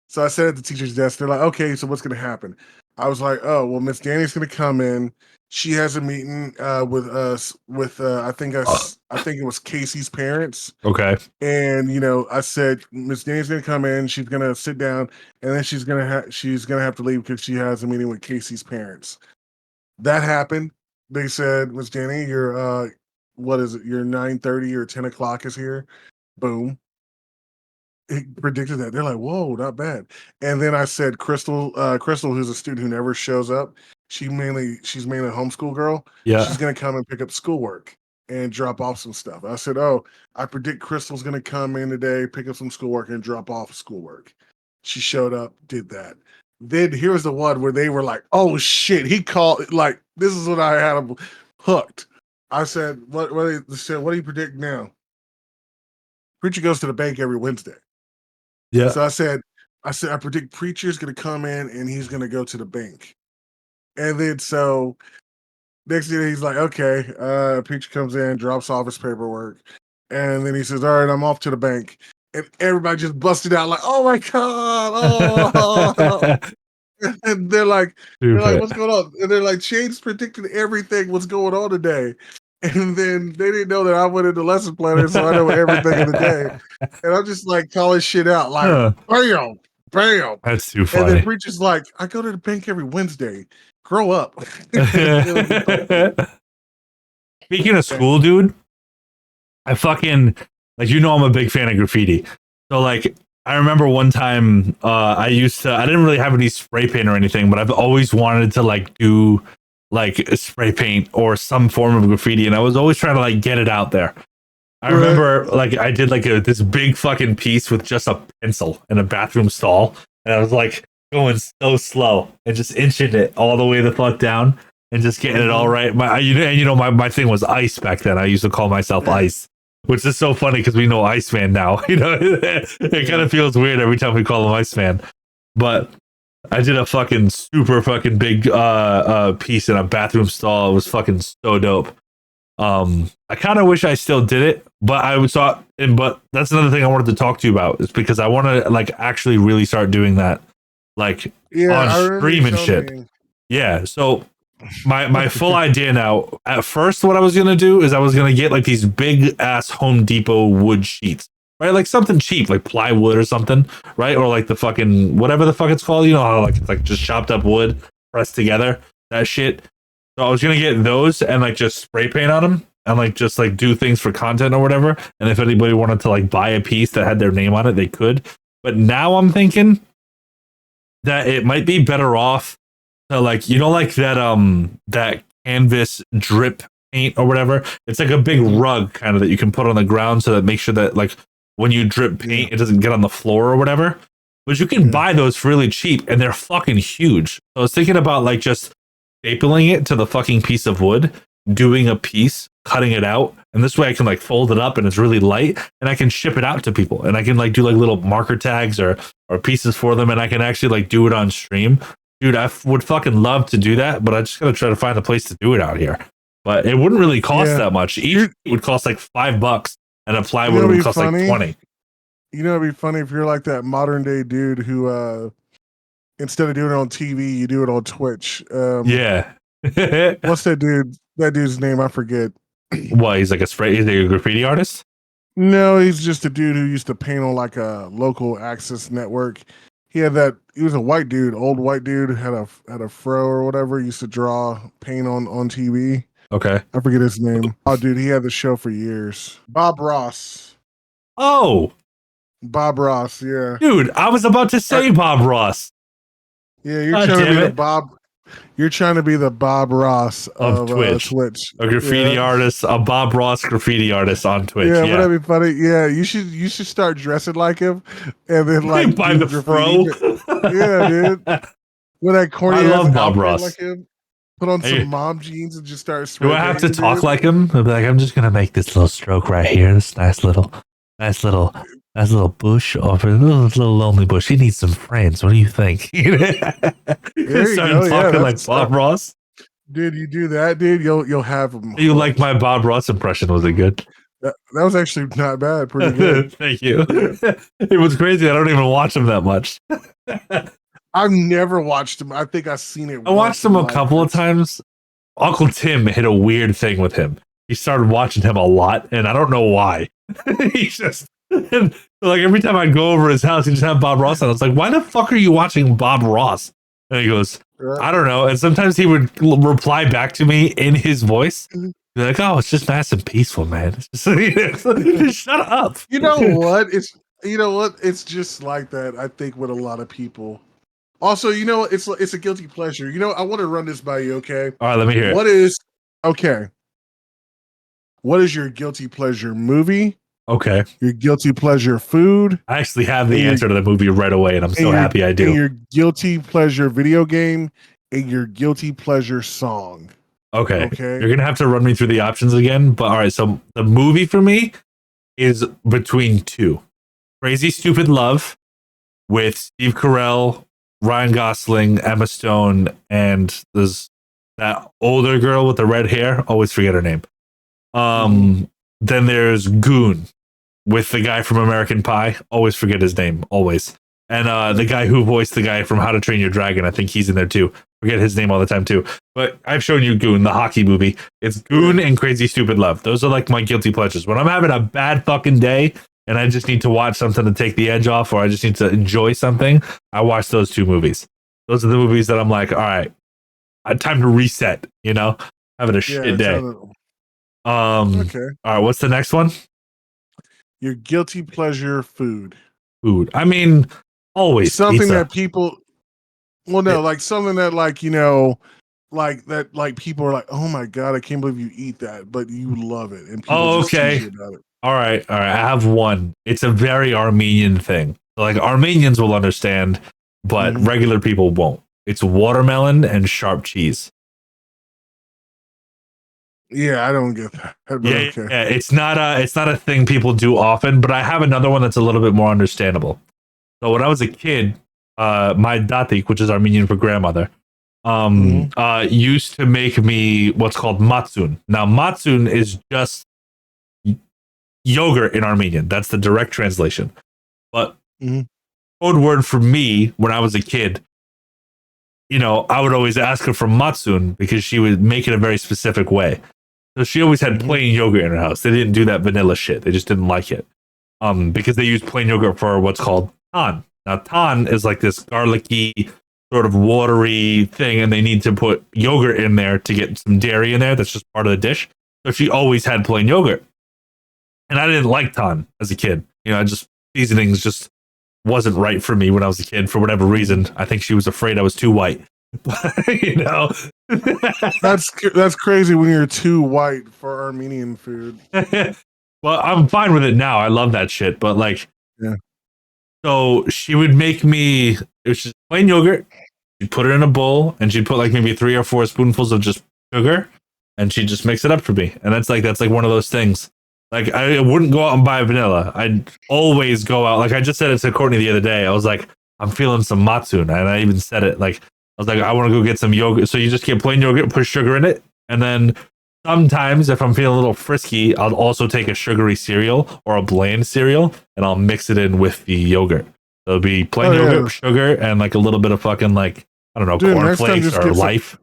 Speaker 2: So I sat at the teacher's desk. They're like, "Okay, so what's going to happen?" I was like, "Oh, well, Miss Danny's going to come in. She has a meeting with us with I think it was Casey's parents."
Speaker 1: Okay.
Speaker 2: And I said, Miss Danny's gonna come in, she's gonna sit down, and then she's gonna have to leave because she has a meeting with Casey's parents. That happened. They said, Miss Danny, your what is it? Your 9:30 or 10 o'clock is here. Boom. It predicted that. They're like, whoa, not bad. And then I said, Crystal, who's a student who never shows up. She's mainly a homeschool girl.
Speaker 1: Yeah.
Speaker 2: She's gonna come and pick up schoolwork and drop off some stuff. I said, "Oh, I predict Crystal's going to come in today, pick up some schoolwork, and drop off schoolwork." She showed up, did that. Then here's the one where they were like, "Oh shit!" He called. Like, this is what I had him hooked. I said, "What do you predict now?" Preacher goes to the bank every Wednesday.
Speaker 1: Yeah.
Speaker 2: So I said, I predict Preacher's going to come in and he's going to go to the bank. And then so next thing he's like, "Okay." Preacher comes in, drops off his paperwork, and then he says, "All right, I'm off to the bank." And everybody just busted out like, "Oh my god!" Oh, and they're like, "What's going on?" And they're like, "Shane's predicted everything. What's going on today?" And then they didn't know that I went into lesson planner, so I know everything in the day. And I'm just like calling shit out, like, bam, bam.
Speaker 1: That's too funny.
Speaker 2: And then Preacher's like, "I go to the bank every Wednesday. Grow up."
Speaker 1: Speaking of school, dude, I fucking I'm a big fan of graffiti. So like I remember one time I didn't really have any spray paint or anything, but I've always wanted to like do like spray paint or some form of graffiti, and I was always trying to like get it out there. I remember like I did like this big fucking piece with just a pencil in a bathroom stall, and I was like going so slow and just inching it all the way the fuck down and just getting it all right. My thing was Ice back then. I used to call myself Ice, which is so funny because we know Iceman now. It kind of feels weird every time we call him Iceman. But I did a fucking super fucking big piece in a bathroom stall. It was fucking so dope. I kind of wish I still did it, but but that's another thing I wanted to talk to you about, is because I want to like actually really start doing that, like on stream and shit. Yeah. So my full idea now, at first what I was gonna do is I was gonna get like these big ass Home Depot wood sheets, right? Like something cheap, like plywood or something, right? Or like the fucking whatever the fuck it's called, how like it's like just chopped up wood pressed together, that shit. So I was gonna get those and like just spray paint on them and like just like do things for content or whatever. And if anybody wanted to like buy a piece that had their name on it, they could. But now I'm thinking that it might be better off to like like that canvas drip paint or whatever. It's like a big rug kind of that you can put on the ground so that makes sure that like when you drip paint, it doesn't get on the floor or whatever. But you can buy those for really cheap and they're fucking huge. So I was thinking about like just stapling it to the fucking piece of wood, doing a piece, cutting it out, and this way I can like fold it up and it's really light and I can ship it out to people and I can like do like little marker tags or pieces for them, and I can actually like do it on stream. dude, I would fucking love to do that, but I just gotta try to find a place to do it out here. But it wouldn't really cost that much. Each would cost like $5, and a plywood would cost like 20.
Speaker 2: You know, it'd be funny if you're like that modern day dude who, instead of doing it on TV, you do it on Twitch.
Speaker 1: Yeah.
Speaker 2: What's that dude? That dude's name? I forget.
Speaker 1: What? He's like he's a graffiti artist?
Speaker 2: No, he's just a dude who used to paint on like a local access network. He was a white dude, old white dude, had a fro or whatever. He used to draw paint on TV.
Speaker 1: Okay.
Speaker 2: I forget his name. Oh, dude, he had the show for years. Bob Ross.
Speaker 1: Oh.
Speaker 2: Bob Ross, yeah.
Speaker 1: Dude, I was about to say Bob Ross.
Speaker 2: Yeah, you're trying to be the Bob. You're trying to be the Bob Ross of Twitch.
Speaker 1: A graffiti artist, a Bob Ross graffiti artist on Twitch.
Speaker 2: Yeah, wouldn't that be funny? Yeah, you should start dressing like him, and then like
Speaker 1: buy the fro.
Speaker 2: Yeah, dude. With that corny.
Speaker 1: I love Bob Ross.
Speaker 2: Like him. Put on some mom jeans and just start.
Speaker 1: Do I have to talk like him? I'll be like, I'm just gonna make this little stroke right here. This nice little bush over this little lonely bush. He needs some friends. What do you think? Talking like Bob Ross.
Speaker 2: Dude, you do that, dude. You'll have him.
Speaker 1: You like my Bob Ross impression? Was it good?
Speaker 2: That was actually not bad. Pretty good.
Speaker 1: Thank you. It was crazy. I don't even watch him that much.
Speaker 2: I've never watched him. I think I've seen it.
Speaker 1: I watched him a couple of times. Uncle Tim hit a weird thing with him. He started watching him a lot, and I don't know why. He's just like every time I'd go over his house, he'd just have Bob Ross on. I was like, why the fuck are you watching Bob Ross? And he goes, I don't know. And sometimes he would reply back to me in his voice. Be like, oh, it's just nice and peaceful, man. Just shut up.
Speaker 2: You know what? It's just like that, I think, with a lot of people. Also, it's a guilty pleasure. I want to run this by you, okay?
Speaker 1: All right, let me hear it.
Speaker 2: What is your guilty pleasure movie?
Speaker 1: Okay.
Speaker 2: Your guilty pleasure food?
Speaker 1: I actually have the answer to the movie right away, and I'm so happy I do.
Speaker 2: And your guilty pleasure video game and your guilty pleasure song.
Speaker 1: Okay. You're going to have to run me through the options again, but all right, so the movie for me is between two. Crazy Stupid Love with Steve Carell, Ryan Gosling, Emma Stone, and there's that older girl with the red hair. Always forget her name. Then there's Goon with the guy from American Pie. Always forget his name. Always. And the guy who voiced the guy from How to Train Your Dragon. I think he's in there too. Forget his name all the time too. But I've shown you Goon, the hockey movie. It's Goon and Crazy Stupid Love. Those are like my guilty pleasures. When I'm having a bad fucking day and I just need to watch something to take the edge off, or I just need to enjoy something, I watch those two movies. Those are the movies that I'm like, all right, time to reset, having a shit day. Okay. All right, what's the next one?
Speaker 2: Your guilty pleasure food.
Speaker 1: I mean, always
Speaker 2: something
Speaker 1: pizza.
Speaker 2: That people like something that like people are like, oh my god, I can't believe you eat that, but you love it, and people just tease you about it.
Speaker 1: All right, I have one. It's a very Armenian thing. Like Armenians will understand, but regular people won't. It's watermelon and sharp cheese.
Speaker 2: Yeah, I don't get that.
Speaker 1: Yeah, it's not a thing people do often, but I have another one that's a little bit more understandable. So when I was a kid, my datik, which is Armenian for grandmother, used to make me what's called matsun. Now, matsun is just yogurt in Armenian. That's the direct translation. But code word for me when I was a kid, I would always ask her for matsun because she would make it a very specific way. So she always had plain yogurt in her house. They didn't do that vanilla shit. They just didn't like it. Because they use plain yogurt for what's called tan. Now, tan is like this garlicky, sort of watery thing, and they need to put yogurt in there to get some dairy in there. That's just part of the dish. So she always had plain yogurt. And I didn't like tan as a kid. Seasonings just wasn't right for me when I was a kid for whatever reason. I think she was afraid I was too white.
Speaker 2: That's crazy when you're too white for Armenian food.
Speaker 1: Well, I'm fine with it now. I love that shit. But so she would make me, it was just plain yogurt. She'd put it in a bowl and she'd put like maybe 3 or 4 spoonfuls of just sugar, and she'd just mix it up for me. And that's like one of those things. Like I wouldn't go out and buy vanilla. I'd always go out. Like I just said it to Courtney the other day. I was like, I'm feeling some matsun, and I even said it like was like, I want to go get some yogurt. So you just get plain yogurt, put sugar in it, and then sometimes if I'm feeling a little frisky, I'll also take a sugary cereal or a bland cereal, and I'll mix it in with the yogurt. So it'll be plain yogurt, sugar, and like a little bit of fucking like I don't know, cornflakes or Life.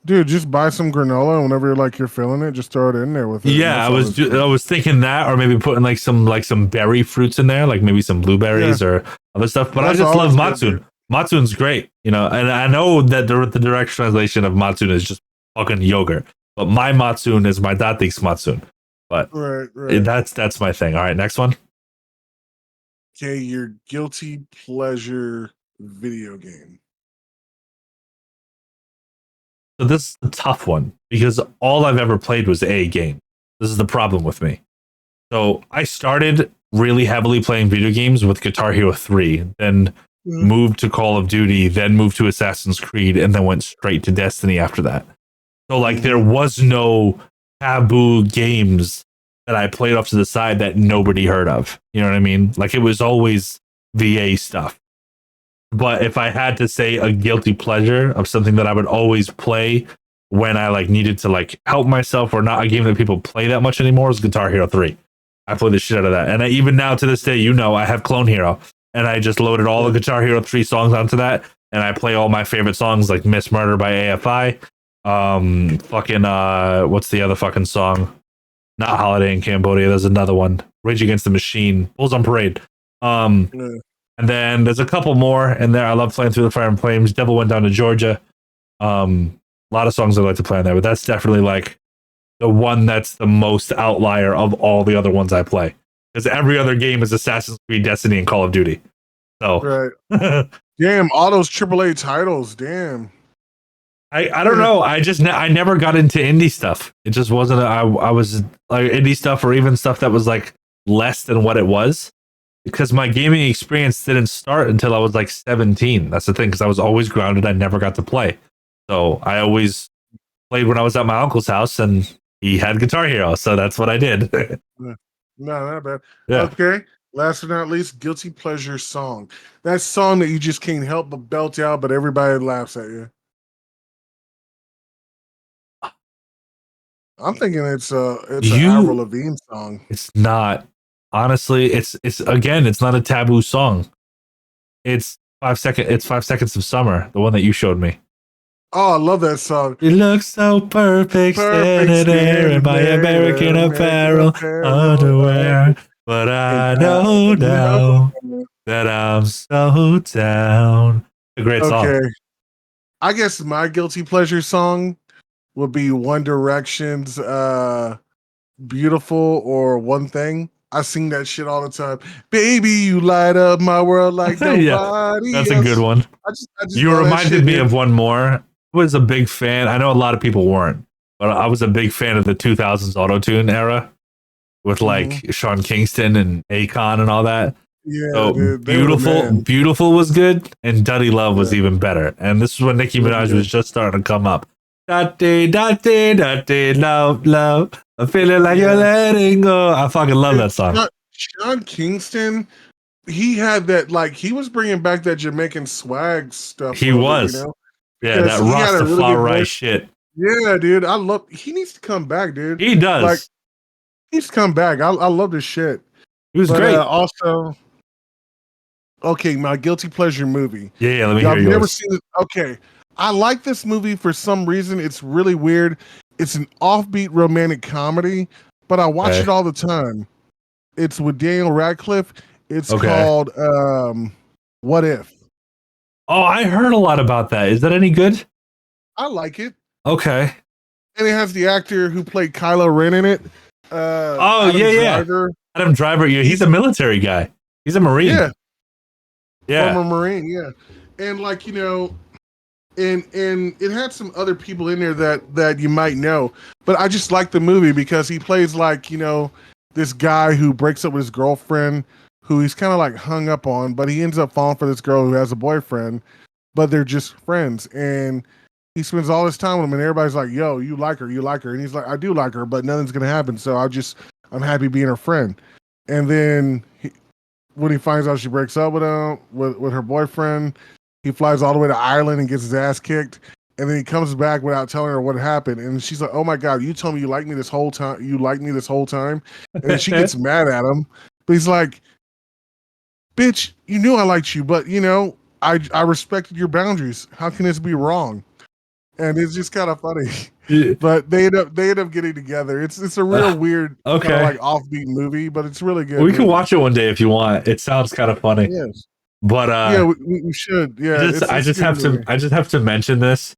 Speaker 2: Dude, just buy some granola whenever you're feeling it. Just throw it in there with it.
Speaker 1: Yeah, I was thinking that, or maybe putting like some berry fruits in there, like maybe some blueberries or other stuff. But I just love Matsun. Matsun's great, and I know that the direct translation of Matsun is just fucking yogurt. But my Matsun is my datik's Matsun. But
Speaker 2: right.
Speaker 1: That's my thing. All right, next one.
Speaker 2: Okay, your guilty pleasure video game.
Speaker 1: So this is a tough one because all I've ever played was a game. This is the problem with me. So I started really heavily playing video games with Guitar Hero 3, then moved to Call of Duty, then moved to Assassin's Creed, and then went straight to Destiny after that. So like there was no taboo games that I played off to the side that nobody heard of. You know what I mean? Like it was always VA stuff. But if I had to say a guilty pleasure of something that I would always play when I like needed to like help myself or not a game that people play that much anymore is Guitar Hero 3. I play the shit out of that. And even now to this day, I have Clone Hero and I just loaded all the Guitar Hero 3 songs onto that. And I play all my favorite songs like Miss Murder by AFI. What's the other fucking song? Not Holiday in Cambodia. There's another one. Rage Against the Machine. Bulls on Parade. And then there's a couple more in there. I love playing Through the Fire and Flames. Devil Went Down to Georgia. A lot of songs I like to play on there, but that's definitely like the one that's the most outlier of all the other ones I play. Because every other game is Assassin's Creed, Destiny, and Call of Duty. So
Speaker 2: damn, all those AAA titles. Damn.
Speaker 1: I don't know. I never got into indie stuff. It just wasn't. I was like indie stuff or even stuff that was like less than what it was. Because my gaming experience didn't start until I was like 17. That's the thing, because I was always grounded. I never got to play. So I always played when I was at my uncle's house and he had Guitar Hero. So that's what I did.
Speaker 2: No, not bad.
Speaker 1: Yeah.
Speaker 2: Okay. Last but not least, guilty pleasure song. That song that you just can't help but belt out, but everybody laughs at you. I'm thinking it's an Avril Lavigne song.
Speaker 1: It's not. Honestly, it's again, it's not a taboo song. It's 5 seconds of summer, the one that you showed me.
Speaker 2: Oh, I love that song.
Speaker 1: You look so perfect standing there in my American Apparel underwear. But I know now that I'm so down. A great song. Okay.
Speaker 2: I guess my guilty pleasure song would be One Direction's Beautiful or One Thing. I sing that shit all the time. Baby, you light up my world like nobody
Speaker 1: that's
Speaker 2: else.
Speaker 1: a good one. I just you reminded me of one more. I was a big fan. I know a lot of people weren't, but I was a big fan of the 2000s autotune era with like Sean Kingston and Akon and all that.
Speaker 2: Yeah,
Speaker 1: so
Speaker 2: dude,
Speaker 1: Beautiful was good, and Dirty Love was even better. And this is when Nicki Minaj was just starting to come up. Dotty, love. I'm feeling like you're letting go. I fucking love that song.
Speaker 2: Sean Kingston, he had that, like, he was bringing back that Jamaican swag stuff.
Speaker 1: He was. Yeah, that Rastafari shit.
Speaker 2: Yeah, dude. He needs to come back, dude.
Speaker 1: He does.
Speaker 2: Like, he needs to come back. I love this shit.
Speaker 1: He was great.
Speaker 2: Also, okay, my guilty pleasure movie.
Speaker 1: Yeah, let me hear yours.
Speaker 2: I've never seen it. Okay. I like this movie for some reason. It's really weird. It's an offbeat romantic comedy, but I watch it all the time. It's with Daniel Radcliffe. It's called What If?
Speaker 1: Oh, I heard a lot about that. Is that any good?
Speaker 2: I like it.
Speaker 1: Okay.
Speaker 2: And it has the actor who played Kylo Ren in it.
Speaker 1: Adam Driver. Adam Driver. Yeah, he's a military guy. He's a Marine.
Speaker 2: Yeah. Former Marine, yeah. And like, and it had some other people in there that you might know. But I just like the movie because he plays like, this guy who breaks up with his girlfriend who he's kind of like hung up on, but he ends up falling for this girl who has a boyfriend, but they're just friends. And he spends all his time with him and everybody's like, yo, you like her. And he's like, I do like her, but nothing's going to happen. So I'm happy being her friend. And then when he finds out she breaks up with him, with her boyfriend, He flies all the way to Ireland and gets his ass kicked. And then he comes back without telling her what happened. And she's like, "Oh my God, you told me you liked me this whole time. You liked me this whole time." And then she gets mad at him. But he's like, "Bitch, you knew I liked you, but I respected your boundaries. How can this be wrong?" And it's just kind of funny.
Speaker 1: Yeah.
Speaker 2: But they end up getting together. It's a real weird, kind of like offbeat movie, but it's really good.
Speaker 1: We can watch it one day if you want. It sounds kind of funny.
Speaker 2: Yes.
Speaker 1: But
Speaker 2: yeah, we should. Yeah,
Speaker 1: I just have to mention this.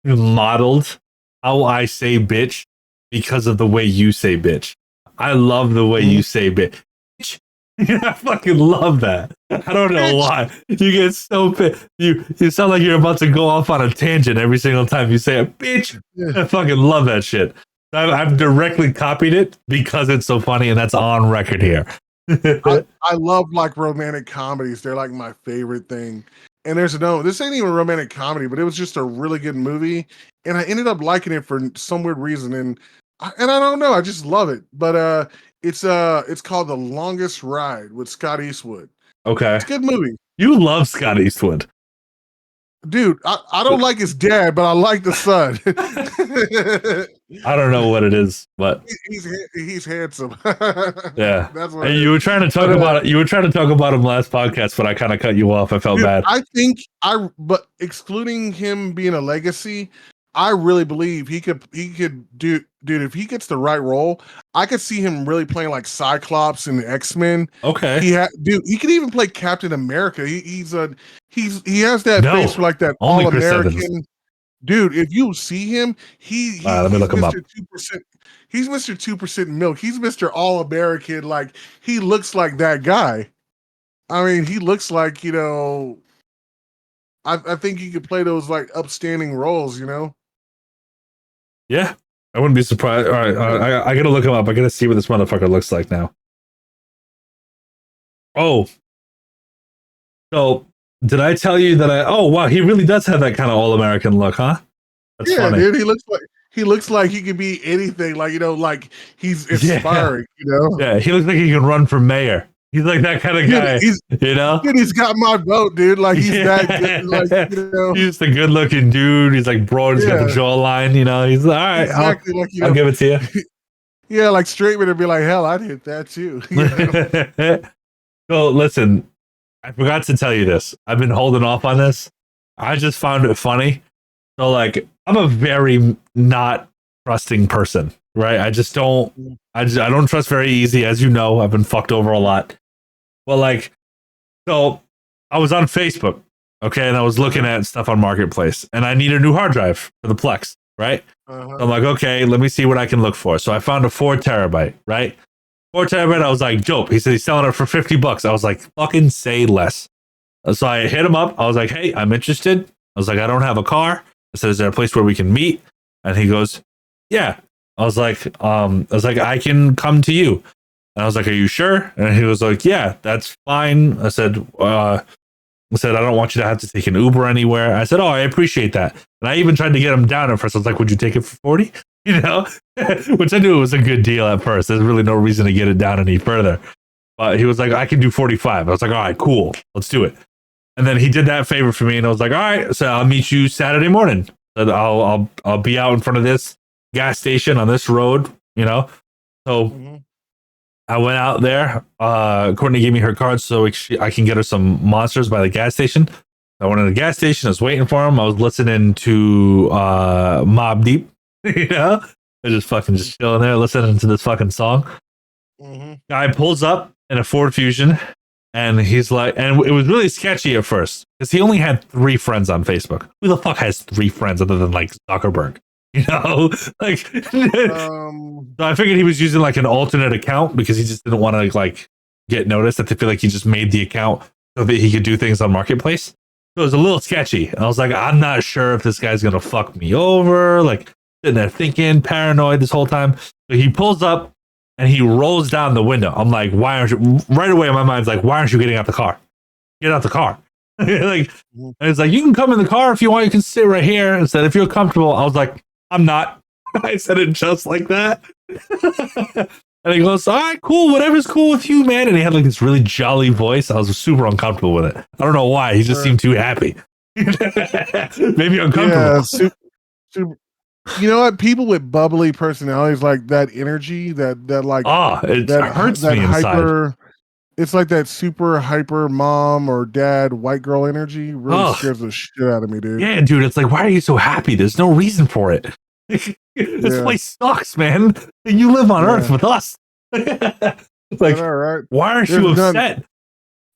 Speaker 1: Modeled how I say bitch because of the way you say bitch. I love the way you say bitch. I fucking love that. I don't know why. You get so pissed. You sound like you're about to go off on a tangent every single time you say a bitch. I fucking love that shit. I've directly copied it because it's so funny, and that's on record here.
Speaker 2: I love like romantic comedies. They're like my favorite thing. And this ain't even a romantic comedy, but it was just a really good movie. And I ended up liking it for some weird reason. And I don't know, I just love it. But it's called The Longest Ride with Scott Eastwood.
Speaker 1: Okay.
Speaker 2: It's a good movie.
Speaker 1: You love Scott Eastwood.
Speaker 2: Dude, I don't like his dad, but I like the son.
Speaker 1: I don't know what it is, but
Speaker 2: he's handsome.
Speaker 1: Yeah,
Speaker 2: that's what.
Speaker 1: And you were trying to talk about it. You were trying to talk about him last podcast, but I kind of cut you off. I felt bad.
Speaker 2: I think but excluding him being a legacy, I really believe he could do, dude, if he gets the right role, I could see him really playing like Cyclops in the X-Men.
Speaker 1: Okay.
Speaker 2: He could even play Captain America. He has that face for like that all-American dude. If you see him,
Speaker 1: let me look him up.
Speaker 2: 2%. He's Mr. 2% milk. He's Mr. All-American. Like, he looks like that guy. I mean, he looks like, I think he could play those like upstanding roles,
Speaker 1: Yeah, I wouldn't be surprised. All right, I gotta look him up. I gotta see what this motherfucker looks like now. Oh, so did I tell you that oh wow, he really does have that kind of all-American look, huh?
Speaker 2: That's funny. Dude, he looks like he could be anything. Like, like he's inspiring,
Speaker 1: Yeah, he looks like he can run for mayor. He's like that kind of guy,
Speaker 2: Dude, he's got my vote, dude. Like, he's that good. Like,
Speaker 1: he's the good-looking dude. He's like broad. He's got the jawline. He's like, all right, exactly. I'll give it to you.
Speaker 2: Yeah, like Straightman would be like, hell, I'd hit that too.
Speaker 1: So listen, I forgot to tell you this. I've been holding off on this. I just found it funny. So like, I'm a very not trusting person, right? I just don't. I don't trust very easy, as you know. I've been fucked over a lot. Well, like, so I was on Facebook, okay, and I was looking at stuff on Marketplace, and I need a new hard drive for the Plex, right? So I'm like, okay, let me see what I can look for. So I found a 4 terabyte, right? 4 terabyte. I was like, dope. He said he's selling it for $50. I was like, fucking say less. So I hit him up. I was like, hey, I'm interested. I was like, I don't have a car. I said, is there a place where we can meet? And he goes, yeah. I was like, I can come to you. And I was like, are you sure? And he was like, yeah, that's fine. I said, I don't want you to have to take an Uber anywhere. I said, oh, I appreciate that. And I even tried to get him down at first. I was like, would you take it for 40? Which I knew it was a good deal at first. There's really no reason to get it down any further. But he was like, I can do 45. I was like, all right, cool. Let's do it. And then he did that favor for me. And I was like, all right, so I'll meet you Saturday morning. I'll be out in front of this gas station on this road, So I went out there. Courtney gave me her card so I can get her some monsters by the gas station. I went to the gas station. I was waiting for him. I was listening to Mobb Deep. I just chilling there, listening to this fucking song. Guy pulls up in a Ford Fusion, and he's like, and it was really sketchy at first because he only had 3 friends on Facebook. Who the fuck has 3 friends other than like Zuckerberg? Like, so I figured he was using like an alternate account because he just didn't want to like get noticed. That they feel like he just made the account so that he could do things on Marketplace. So it was a little sketchy. And I was like, I'm not sure if this guy's gonna fuck me over. Like, sitting there thinking, paranoid this whole time. So he pulls up and he rolls down the window. I'm like, why aren't you? Right away, in my mind's like, why aren't you getting out the car? Get out the car. Like, and it's like, you can come in the car if you want. You can sit right here. And said, if you're comfortable. I was like, I'm not. I said it just like that. And he goes, all right, cool, whatever's cool with you, man. And he had like this really jolly voice. I was super uncomfortable with it. I don't know why. He just seemed too happy. Maybe uncomfortable. Yeah,
Speaker 2: super. You know what? People with bubbly personalities, like that energy, that like,
Speaker 1: it hurts me inside.
Speaker 2: It's like that super hyper mom or dad white girl energy. Really scares the shit out of me, dude.
Speaker 1: Yeah, dude. It's like, why are you so happy? There's no reason for it. This place sucks, man. You live on Earth with us. Like, all right. Why aren't you upset?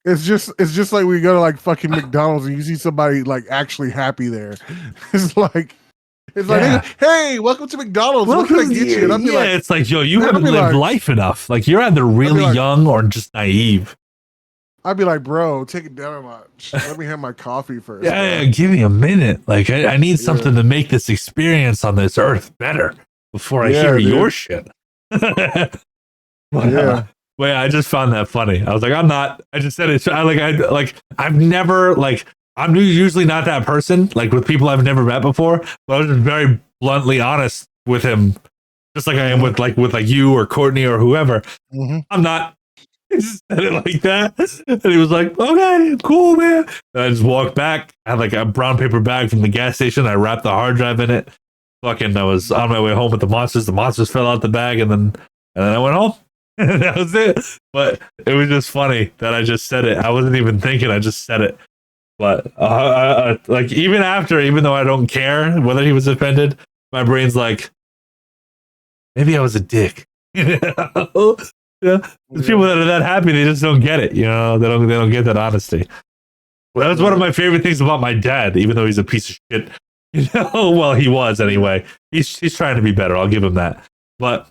Speaker 2: It's just like we go to like fucking McDonald's and you see somebody like actually happy there. It's like, hey, welcome to McDonald's. What can I get you? And I'll be
Speaker 1: it's like, yo, you haven't lived life enough. Like, you're either really young or just naive.
Speaker 2: I'd be like, bro, take it down a notch. Let me have my coffee first.
Speaker 1: Yeah, give me a minute. Like, I need something to make this experience on this earth better before I hear your shit. But I just found that funny. I was like, I just said it. I've never, like, I'm usually not that person, like with people I've never met before, but I was just very bluntly honest with him, just like I am with you or Courtney or whoever. Mm-hmm. I'm not. I just said it like that. And he was like, okay, cool, man. And I just walked back. I had like a brown paper bag from the gas station. I wrapped the hard drive in it. I was on my way home with the monsters. The monsters fell out the bag, and then I went home. And that was it. But it was just funny that I just said it. I wasn't even thinking. I just said it. But like even though I don't care whether he was offended, my brain's like, maybe I was a dick. The people that are that happy, they just don't get it. They don't get that honesty. Well, that was one of my favorite things about my dad, even though he's a piece of shit. Well, he was anyway. He's trying to be better. I'll give him that. But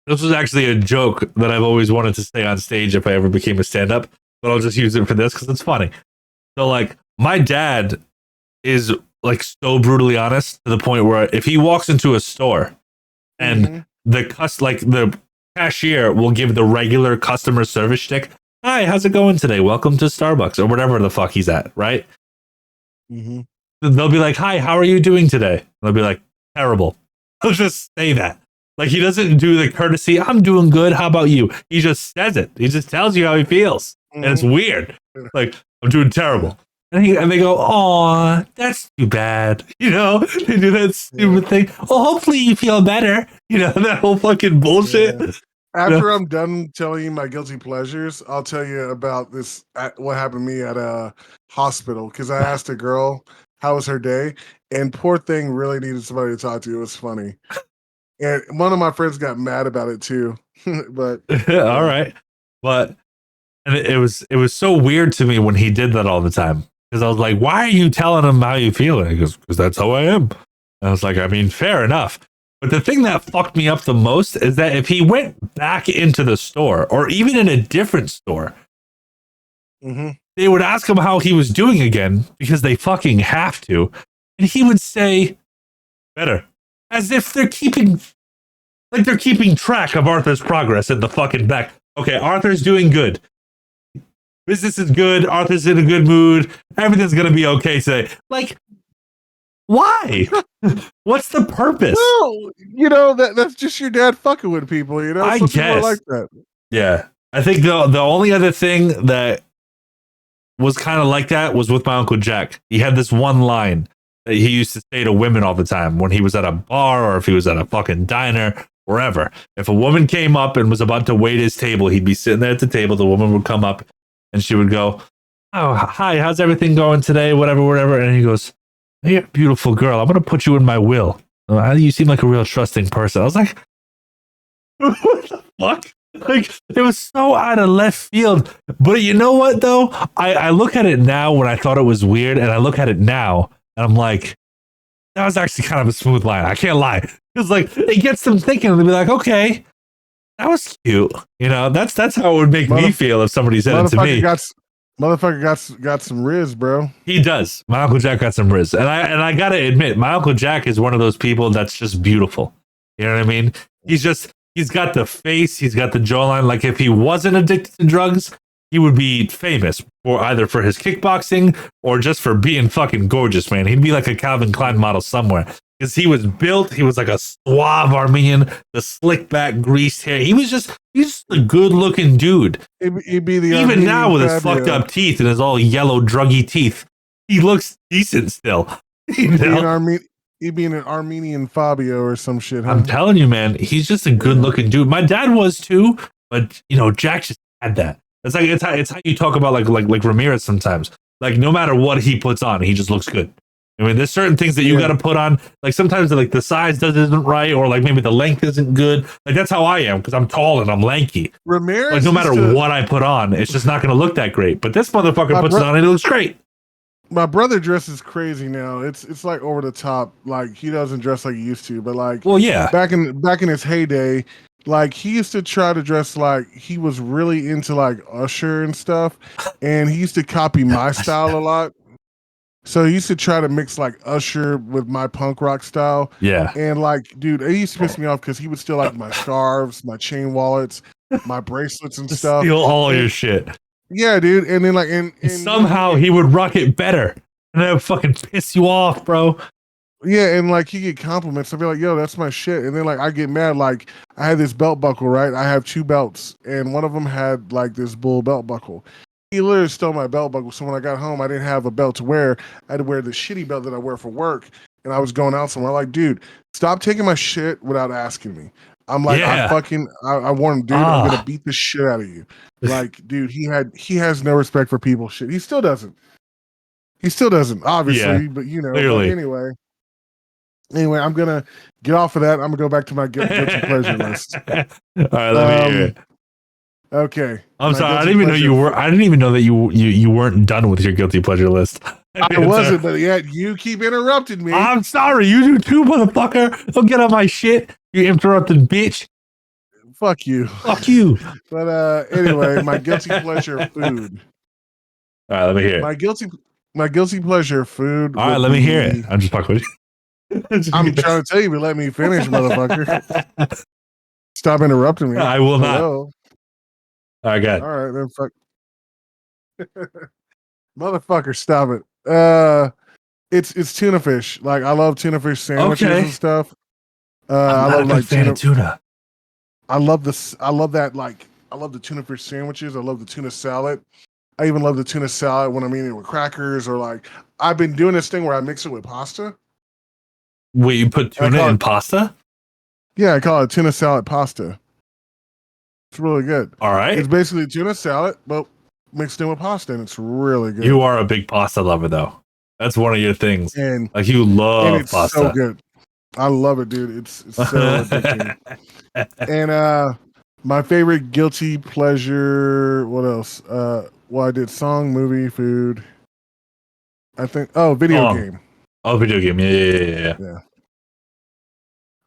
Speaker 1: this was actually a joke that I've always wanted to say on stage if I ever became a stand-up. But I'll just use it for this because it's funny. So, like, my dad is like so brutally honest to the point where if he walks into a store and the cashier will give the regular customer service shtick, hi, how's it going today? Welcome to Starbucks, or whatever the fuck he's at, right? Mm-hmm. They'll be like, hi, how are you doing today? They'll be like, terrible. He'll just say that. Like, he doesn't do the courtesy, I'm doing good, how about you? He just says it. He just tells you how he feels. Mm-hmm. And it's weird. Like, I'm doing terrible. And they go, aw, that's too bad. They do that stupid thing. Well, hopefully you feel better. That whole fucking bullshit. Yeah.
Speaker 2: After I'm done telling you my guilty pleasures, I'll tell you about this, what happened to me at a hospital. Because I asked a girl, how was her day? And poor thing really needed somebody to talk to. It was funny. And one of my friends got mad about it too. But
Speaker 1: all right. But and it was so weird to me when he did that all the time. Because I was like, why are you telling him how you feel? And he goes, because that's how I am. And I was like, I mean, fair enough. But the thing that fucked me up the most is that if he went back into the store or even in a different store, they would ask him how he was doing again because they fucking have to. And he would say, better. As if they're keeping track of Arthur's progress in the fucking back. Okay, Arthur's doing good. Business is good. Arthur's in a good mood. Everything's going to be okay today. Like, why? What's the purpose?
Speaker 2: Well, that's just your dad fucking with people,
Speaker 1: I guess.
Speaker 2: Like that.
Speaker 1: Yeah. I think the only other thing that was kind of like that was with my Uncle Jack. He had this one line that he used to say to women all the time when he was at a bar or if he was at a fucking diner, wherever. If a woman came up and was about to wait his table, he'd be sitting there at the table. The woman would come up and she would go, oh, hi, how's everything going today? Whatever. And he goes, hey, you're a beautiful girl. I'm going to put you in my will. You seem like a real trusting person. I was like, what the fuck? Like, it was so out of left field. But you know what, though? I look at it now when I thought it was weird, and I look at it now, and I'm like, that was actually kind of a smooth line. I can't lie. It's like, it gets them thinking, and they'll be like, okay, that was cute. That's how it would make me feel if somebody said it to me.
Speaker 2: Motherfucker got some riz, bro.
Speaker 1: He does. My Uncle Jack got some riz. And I gotta admit, my Uncle Jack is one of those people that's just beautiful. You know what I mean? He's got the face, he's got the jawline. Like, if he wasn't addicted to drugs, he would be famous either for his kickboxing or just for being fucking gorgeous, man. He'd be like a Calvin Klein model somewhere. because he was built. He was like a suave Armenian, the slick back, greased hair. He's just a good looking dude.
Speaker 2: He'd be the
Speaker 1: even
Speaker 2: Armenian
Speaker 1: now with his
Speaker 2: Fabio.
Speaker 1: fucked up teeth and his all yellow druggy teeth, he looks decent still. You know?
Speaker 2: He'd be an Armenian Fabio or some shit. Huh?
Speaker 1: I'm telling you, man, he's just a good looking dude. My dad was too, but Jack just had that. It's how you talk about like Ramirez sometimes. Like no matter what he puts on, he just looks good. I mean, there's certain things that you got to put on. Like sometimes like the size isn't right, or like maybe the length isn't good. Like that's how I am because I'm tall and I'm lanky.
Speaker 2: Ramirez,
Speaker 1: like no matter what I put on, it's just not going to look that great. But this motherfucker puts it on and it looks great.
Speaker 2: My brother dresses crazy now. It's like over the top. Like he doesn't dress like he used to. But like,
Speaker 1: well, yeah,
Speaker 2: back in his heyday, like he used to try to dress like he was really into like Usher and stuff, and he used to copy my style a lot. So he used to try to mix like Usher with my punk rock style.
Speaker 1: Yeah.
Speaker 2: And like, dude, it used to piss me off because he would steal like my scarves, my chain wallets, my bracelets and stuff.
Speaker 1: Steal all your shit.
Speaker 2: Yeah, dude. And then like, and
Speaker 1: somehow he would rock it better. And that would fucking piss you off, bro.
Speaker 2: Yeah, and like he get compliments. I'd be like, yo, that's my shit. And then like I get mad, like I had this belt buckle, right? I have 2 belts, and one of them had like this bull belt buckle. He literally stole my belt buckle. So when I got home, I didn't have a belt to wear. I had to wear the shitty belt that I wear for work. And I was going out somewhere. Like, dude, stop taking my shit without asking me. I'm like, I warned him, dude, I'm gonna beat the shit out of you. Like, dude, he has no respect for people. Shit, he still doesn't. Obviously, but
Speaker 1: clearly.
Speaker 2: Anyway, I'm gonna get off of that. I'm gonna go back to my guilty pleasure list.
Speaker 1: All right, let me hear it.
Speaker 2: Okay.
Speaker 1: I'm sorry. I didn't even know you were. I didn't even know that you weren't done with your guilty pleasure list.
Speaker 2: I wasn't, but yet you keep interrupting me.
Speaker 1: I'm sorry. You do too, motherfucker. Don't get on my shit. You interrupted, bitch.
Speaker 2: Fuck you.
Speaker 1: Fuck you.
Speaker 2: But anyway, my guilty pleasure food.
Speaker 1: All right, let me hear it.
Speaker 2: My guilty pleasure food.
Speaker 1: All right, let me hear it. I'm just fucking with you.
Speaker 2: I'm trying to tell you, but let me finish, motherfucker. Stop interrupting me.
Speaker 1: I will not. All right, good.
Speaker 2: All right, then fuck. Motherfucker, stop it. It's tuna fish. Like I love tuna fish sandwiches and stuff. I love like tuna. I love this. I love that. Like I love the tuna fish sandwiches. I love the tuna salad. I even love the tuna salad when I'm eating it with crackers or like I've been doing this thing where I mix it with pasta.
Speaker 1: Wait, you put tuna in pasta?
Speaker 2: Yeah, I call it tuna salad pasta. It's really good.
Speaker 1: All right.
Speaker 2: It's basically tuna salad, but mixed in with pasta, and it's really good.
Speaker 1: You are a big pasta lover, though. That's one of your things.
Speaker 2: And
Speaker 1: like you love
Speaker 2: and it's
Speaker 1: pasta.
Speaker 2: So good. I love it, dude. It's so addicting. And my favorite guilty pleasure. What else? Well, I did song, movie, food. I think. Oh, video game.
Speaker 1: Oh, video game. Yeah.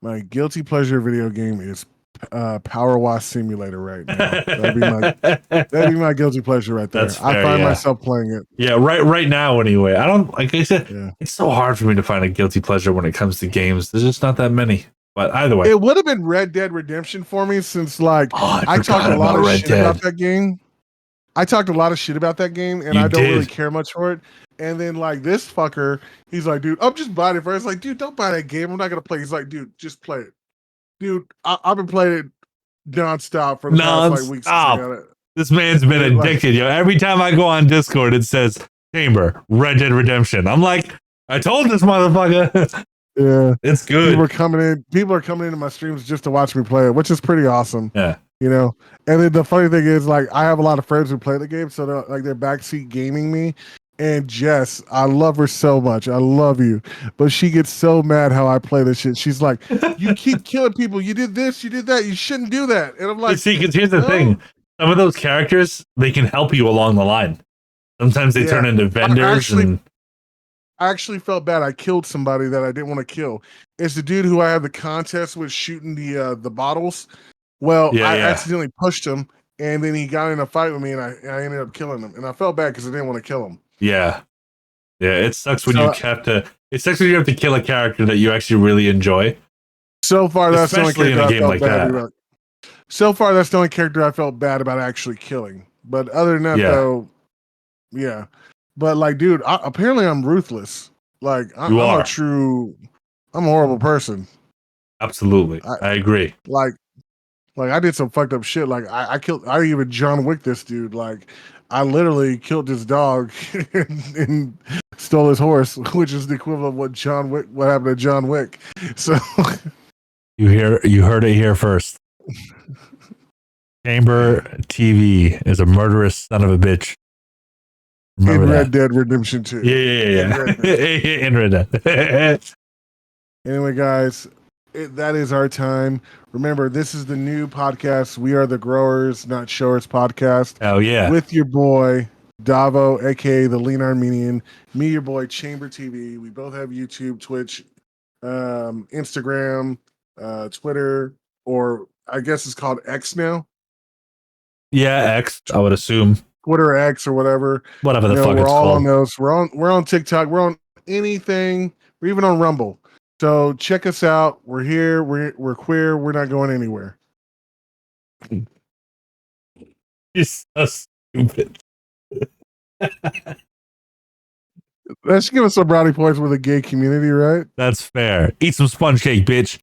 Speaker 2: My guilty pleasure video game is Power Wash Simulator right now. That'd be my guilty pleasure right there. Fair, I find myself playing it.
Speaker 1: Yeah, right now anyway. I don't like I said. Yeah. It's so hard for me to find a guilty pleasure when it comes to games. There's just not that many. But either way,
Speaker 2: it would have been Red Dead Redemption for me since like I talked a lot of shit about that game. I talked a lot of shit about that game, and I don't really care much for it. And then like this fucker, he's like, dude, I'm just buying it for. It's like, dude, don't buy that game. I'm not gonna play. He's like, dude, just play it. Dude, I've been playing it nonstop for the past like weeks.
Speaker 1: This man's been addicted, yo. Every time I go on Discord, it says Chamber, Red Dead Redemption. I'm like, I told this motherfucker.
Speaker 2: Yeah,
Speaker 1: it's good.
Speaker 2: People are coming into my streams just to watch me play it, which is pretty awesome.
Speaker 1: Yeah,
Speaker 2: And then the funny thing is, like, I have a lot of friends who play the game, so they're backseat gaming me. And Jess, I love her so much. I love you. But she gets so mad how I play this shit. She's like, you keep killing people. You did this, you did that. You shouldn't do that. And I'm like,
Speaker 1: see, because here's the thing. Some of those characters, they can help you along the line. Sometimes they turn into vendors.
Speaker 2: I actually felt bad. I killed somebody that I didn't want to kill. It's the dude who I had the contest with shooting the bottles. Well, I accidentally pushed him, and then he got in a fight with me, and I ended up killing him. And I felt bad because I didn't want to kill him.
Speaker 1: Yeah. It sucks when you have to kill a character that you actually really enjoy.
Speaker 2: So far, that's the only character
Speaker 1: I felt bad
Speaker 2: about. So far, that's the only character I felt bad about actually killing. But other than that, though, yeah. But like, dude, apparently I'm ruthless. Like, I'm a true I'm a horrible person.
Speaker 1: Absolutely.
Speaker 2: I
Speaker 1: I agree.
Speaker 2: like I did some fucked up shit. Like I even John Wick this dude. Like I literally killed this dog and stole his horse, which is the equivalent of what happened to John Wick. So
Speaker 1: You heard it here first. Chamber TV is a murderous son of a bitch. Remember
Speaker 2: in
Speaker 1: that.
Speaker 2: Red Dead Redemption 2.
Speaker 1: Yeah. In Red Dead.
Speaker 2: Anyway, guys, that is our time. Remember, this is the new podcast. We are the Growers, Not Showers podcast.
Speaker 1: Oh yeah.
Speaker 2: With your boy Davo, aka the Lean Armenian. Me, your boy Chamber TV. We both have YouTube, Twitch, Instagram, Twitter, or I guess it's called X now.
Speaker 1: Yeah, X. I would assume.
Speaker 2: Twitter X or whatever.
Speaker 1: Whatever the fuck
Speaker 2: we're
Speaker 1: it's
Speaker 2: all
Speaker 1: called.
Speaker 2: on those. We're on TikTok. We're on anything. We're even on Rumble. So check us out. We're here. We're queer. We're not going anywhere.
Speaker 1: You're so stupid.
Speaker 2: That should give us some brownie points with a gay community, right?
Speaker 1: That's fair. Eat some sponge cake, bitch.